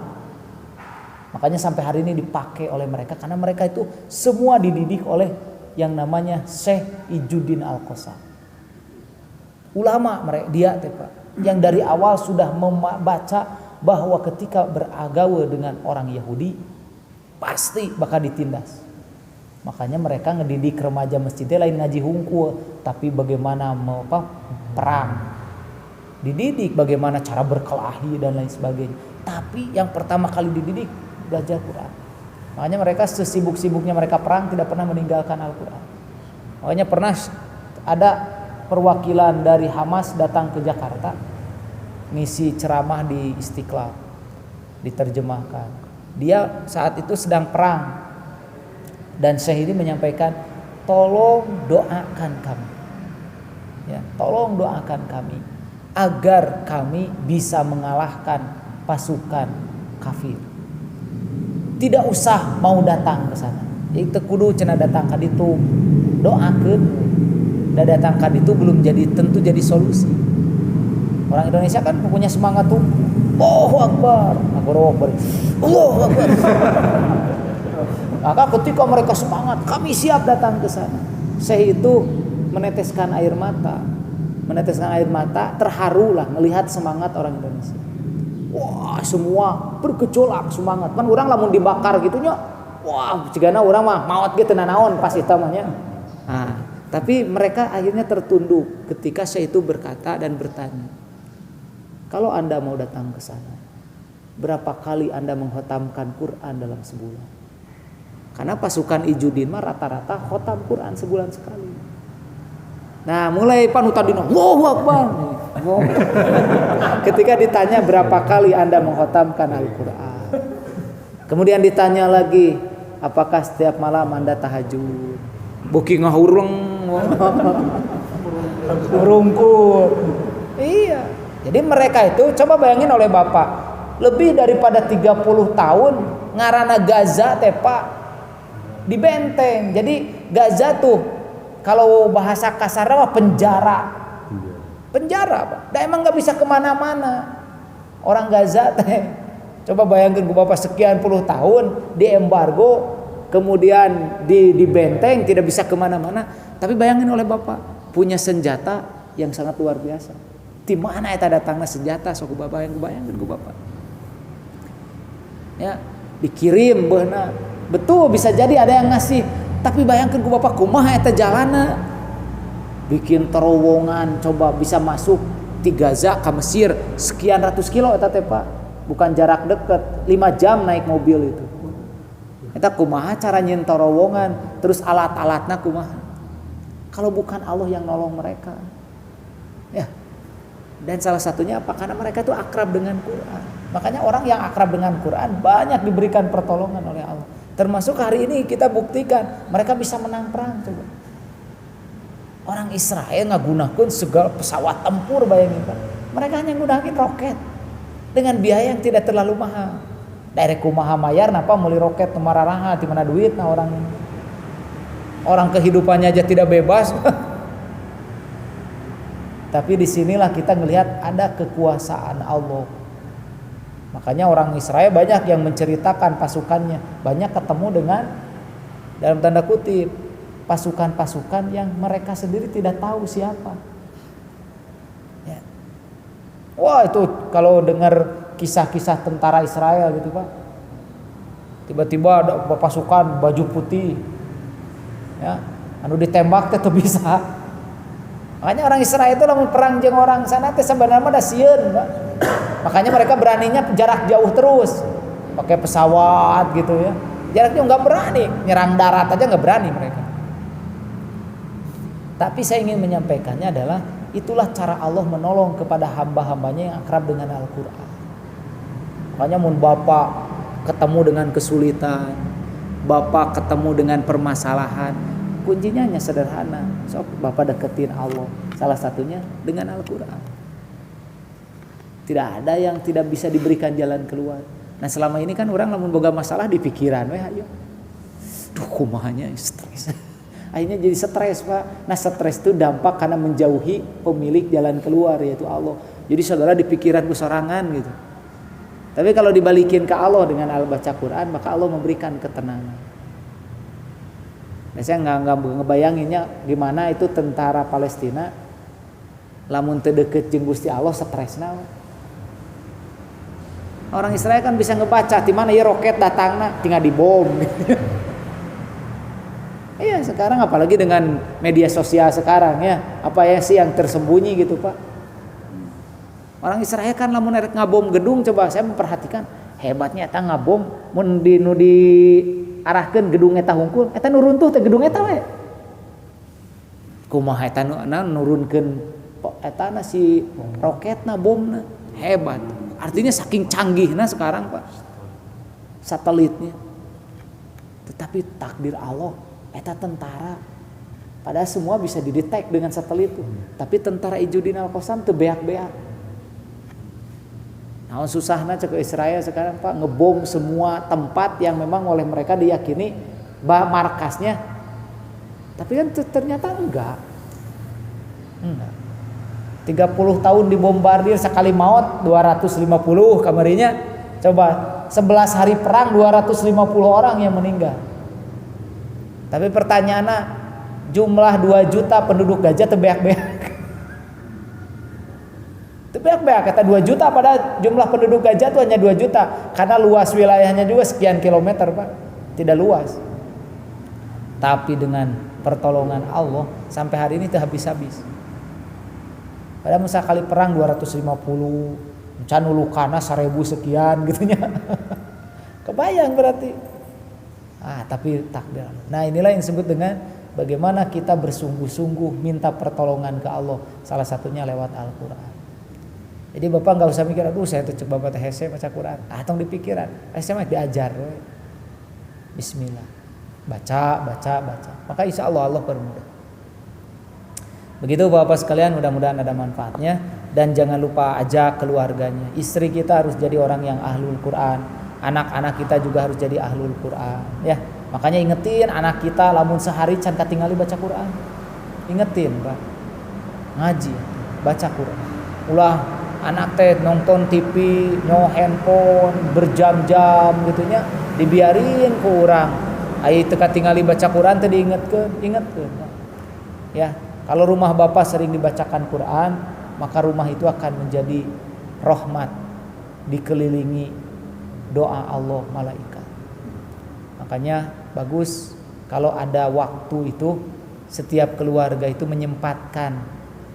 Makanya sampai hari ini dipakai oleh mereka karena mereka itu semua dididik oleh yang namanya Syekh Ijuddin Al-Qassam. Ulama mereka dia Pak, yang dari awal sudah membaca bahwa ketika beragawe dengan orang Yahudi pasti bakal ditindas. Makanya mereka ngedidik remaja masjidnya lain ngaji hungkul, tapi bagaimana perang. Dididik bagaimana cara berkelahi dan lain sebagainya. Tapi yang pertama kali dididik belajar Quran. Makanya mereka sesibuk-sibuknya mereka perang tidak pernah meninggalkan Al-Quran. Makanya pernah ada perwakilan dari Hamas datang ke Jakarta ngisi ceramah di Istiqlal, diterjemahkan. Dia saat itu sedang perang. Dan Syekh ini menyampaikan, tolong doakan kami. Ya, tolong doakan kami agar kami bisa mengalahkan pasukan kafir. Tidak usah mau datang ke sana. Jadi kudu cenah datang ka ditu. Doakeun. Da datang ka ditu belum jadi tentu jadi solusi. Orang Indonesia kan punya semangat tuh. Allahu Akbar. Allahu Akbar. Allahu Akbar. Maka ketika mereka semangat, kami siap datang ke sana. Syekh itu meneteskan air mata, terharulah melihat semangat orang Indonesia. Wah, semua bergejolak semangat. Kan orang lamun dibakar gitunya, wah, cigana orang mah maot ge teu nanaon pas eta mah nya. Nah, tapi mereka akhirnya tertunduk ketika Syekh itu berkata dan bertanya, kalau Anda mau datang ke sana, berapa kali Anda menghotamkan Quran dalam sebulan? Karena pasukan Ijudin mah rata-rata khotam Quran sebulan sekali. Nah, mulai panutan dina, Allahu Akbar. Ketika ditanya berapa kali Anda menghotamkan Al-Quran, kemudian ditanya lagi, apakah setiap malam Anda tahajud? Buki ngahurung, rungkut. Iya. Jadi mereka itu, coba bayangin oleh Bapak, lebih daripada 30 tahun ngarana Gaza teh Pak, di benteng. Jadi Gaza tuh kalau bahasa kasarnya mah penjara Pak. Dan emang nggak bisa kemana-mana orang Gaza teh. Coba bayangkan ku Bapak sekian puluh tahun di embargo, kemudian di benteng, tidak bisa kemana-mana. Tapi bayangin oleh Bapak punya senjata yang sangat luar biasa. Di mana eta datangna senjata? Sok Bapak yang bayangkan ku Bapak. Ya, dikirim beuna. Betul bisa jadi ada yang ngasih, tapi bayangkan ku Bapak kumaha eta jalana. Bikin terowongan, coba bisa masuk di Gaza ke Mesir sekian ratus kilo eta teh Pak. Bukan jarak dekat, 5 jam naik mobil itu. Eta kumaha cara nyin terowongan, terus alat-alatna kumaha. Kalau bukan Allah yang nolong mereka. Ya. Dan salah satunya apa? Karena mereka itu akrab dengan Quran. Makanya orang yang akrab dengan Quran banyak diberikan pertolongan oleh Allah. Termasuk hari ini kita buktikan mereka bisa menang perang coba. Orang Israel ngagunakeun segala pesawat tempur, bayangin Pak. Mereka hanya nggunakeun roket dengan biaya yang tidak terlalu mahal. Dari kumaha mayar napa meuli roket teu mararaha ti mana duit nah orang. Orang kehidupannya aja tidak bebas. Tapi disinilah kita melihat ada kekuasaan Allah. Makanya orang Israel banyak yang menceritakan pasukannya, banyak ketemu dengan dalam tanda kutip pasukan-pasukan yang mereka sendiri tidak tahu siapa. Ya. Wah, itu kalau dengar kisah-kisah tentara Israel gitu Pak, tiba-tiba ada pasukan baju putih, ya, anu ditembak teh bisa. Makanya orang Israel itu lamun perang jeung orang sana teh sebenarnya mah da sieun, Pak. Makanya mereka beraninya jarak jauh terus, pakai pesawat gitu ya. Jarak jauh nggak berani, nyerang darat aja nggak berani mereka. Tapi saya ingin menyampaikannya adalah itulah cara Allah menolong kepada hamba-hambanya yang akrab dengan Al-Quran. Makanya mun Bapak ketemu dengan kesulitan, Bapak ketemu dengan permasalahan, kuncinya hanya sederhana. Sok Bapak deketin Allah, salah satunya dengan Al-Quran. Tidak ada yang tidak bisa diberikan jalan keluar. Nah selama ini kan orang lamun boga masalah di pikiran, ayo. Duh kumahanya stres. Akhirnya jadi stres Pak. Nah stres itu dampak karena menjauhi pemilik jalan keluar yaitu Allah. Jadi saudara di pikiran kesorangan gitu. Tapi kalau dibalikin ke Allah dengan baca Quran, maka Allah memberikan ketenangan. Nah, saya nggak ngebayanginnya gimana itu tentara Palestina lamun teu deukeut jeung Gusti Allah stresna. Orang Israel kan bisa ngebaca di mana ya roket datangna tinggal dibom. Iya, sekarang apalagi dengan media sosial sekarang ya, apa ya sih yang tersembunyi gitu Pak. Orang Israel kan lamun erek ngabom gedung, coba saya memperhatikan hebatnya eta ngabom mun nu diarahkeun gedung eta hungkul, eta nu runtuh teh gedung eta we. Kumaha eta nurunkeun eta si roketna bomna, hebat. Artinya saking canggihna sekarang Pak satelitnya. Tetapi takdir Allah, eta tentara padahal semua bisa didetek dengan satelit itu. Tapi tentara Ijudin Al-Qassam teu beak-beak. Nah susahnya cek Israel sekarang Pak ngebom semua tempat yang memang oleh mereka diyakini markasnya. Tapi kan ternyata enggak. 30 tahun dibombardir sekali maut 250 kamarinya. Coba 11 hari perang 250 orang yang meninggal. Tapi pertanyaannya, jumlah 2 juta penduduk Gajah tebeak-beak. Tebeak-beak kata 2 juta pada jumlah penduduk Gajah itu hanya 2 juta karena luas wilayahnya juga sekian kilometer, Pak. Tidak luas. Tapi dengan pertolongan Allah sampai hari ini tidak habis-habis. Padahal masa kali perang 250, can lukana 1000 sekian gitunya. Kebayang berarti. Tapi takdir. Nah, inilah yang disebut dengan bagaimana kita bersungguh-sungguh minta pertolongan ke Allah. Salah satunya lewat Al-Quran. Jadi Bapak nggak usah mikir, aduh saya tuh coba baca hese baca Quran. Tong di pikiran, saya mah diajar. Bismillah. Baca. Maka insya Allah permudah. Begitu Bapak sekalian, mudah-mudahan ada manfaatnya. Dan jangan lupa ajak keluarganya. Istri kita harus jadi orang yang ahlul Quran. Anak-anak kita juga harus jadi ahlul Quran, ya. Makanya ingetin anak kita lamun sehari can katingali baca Quran. Ingetin, Pak. Ngaji, baca Quran. Ulah anak teh nonton TV, nyo handphone berjam-jam gitunya, dibiarin ke urang. Ai teu katingali baca Quran teh diingetkeun. Ya, kalau rumah Bapak sering dibacakan Quran, maka rumah itu akan menjadi rahmat, dikelilingi doa Allah, malaikat. Makanya bagus kalau ada waktu itu setiap keluarga itu menyempatkan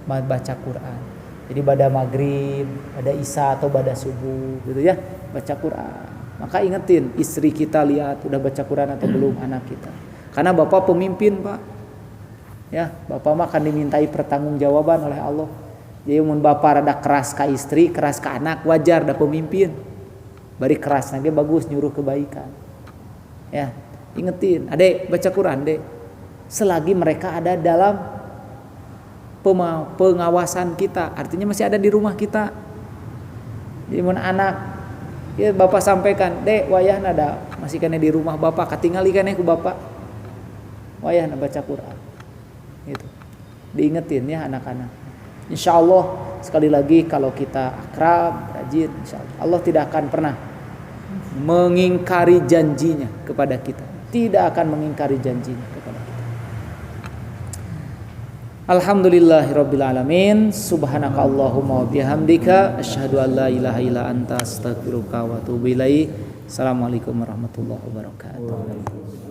baca Quran. Jadi pada maghrib, pada isya atau pada subuh gitu ya, baca Quran. Maka ingetin istri kita, lihat udah baca Quran atau belum anak kita. Karena Bapak pemimpin, Pak. Ya, Bapak mah akan dimintai pertanggungjawaban oleh Allah. Jadi mun Bapak rada keras ke istri, keras ke anak, wajar da pemimpin. Bari keras nanti bagus nyuruh kebaikan. Ya, ingetin, adek baca Quran, dek. Selagi mereka ada dalam pengawasan kita, artinya masih ada di rumah kita. Jadi mun anak, ya Bapak sampaikan, dek wayahna ada masih kena di rumah Bapak, katingali kana ku Bapak. Wayahna baca Quran. Gitu. Diingetin ya anak-anak. Insya Allah sekali lagi kalau kita akrab, rajin, insya Allah tidak akan pernah mengingkari janjinya kepada kita. Tidak akan mengingkari janjinya kepada kita. Alhamdulillahirabbil alamin. Subhanaka Allahumma wa bihamdika asyhadu an la ilaha illa anta astaghfiruka wa atubu ilaik. Assalamualaikum warahmatullahi wabarakatuh.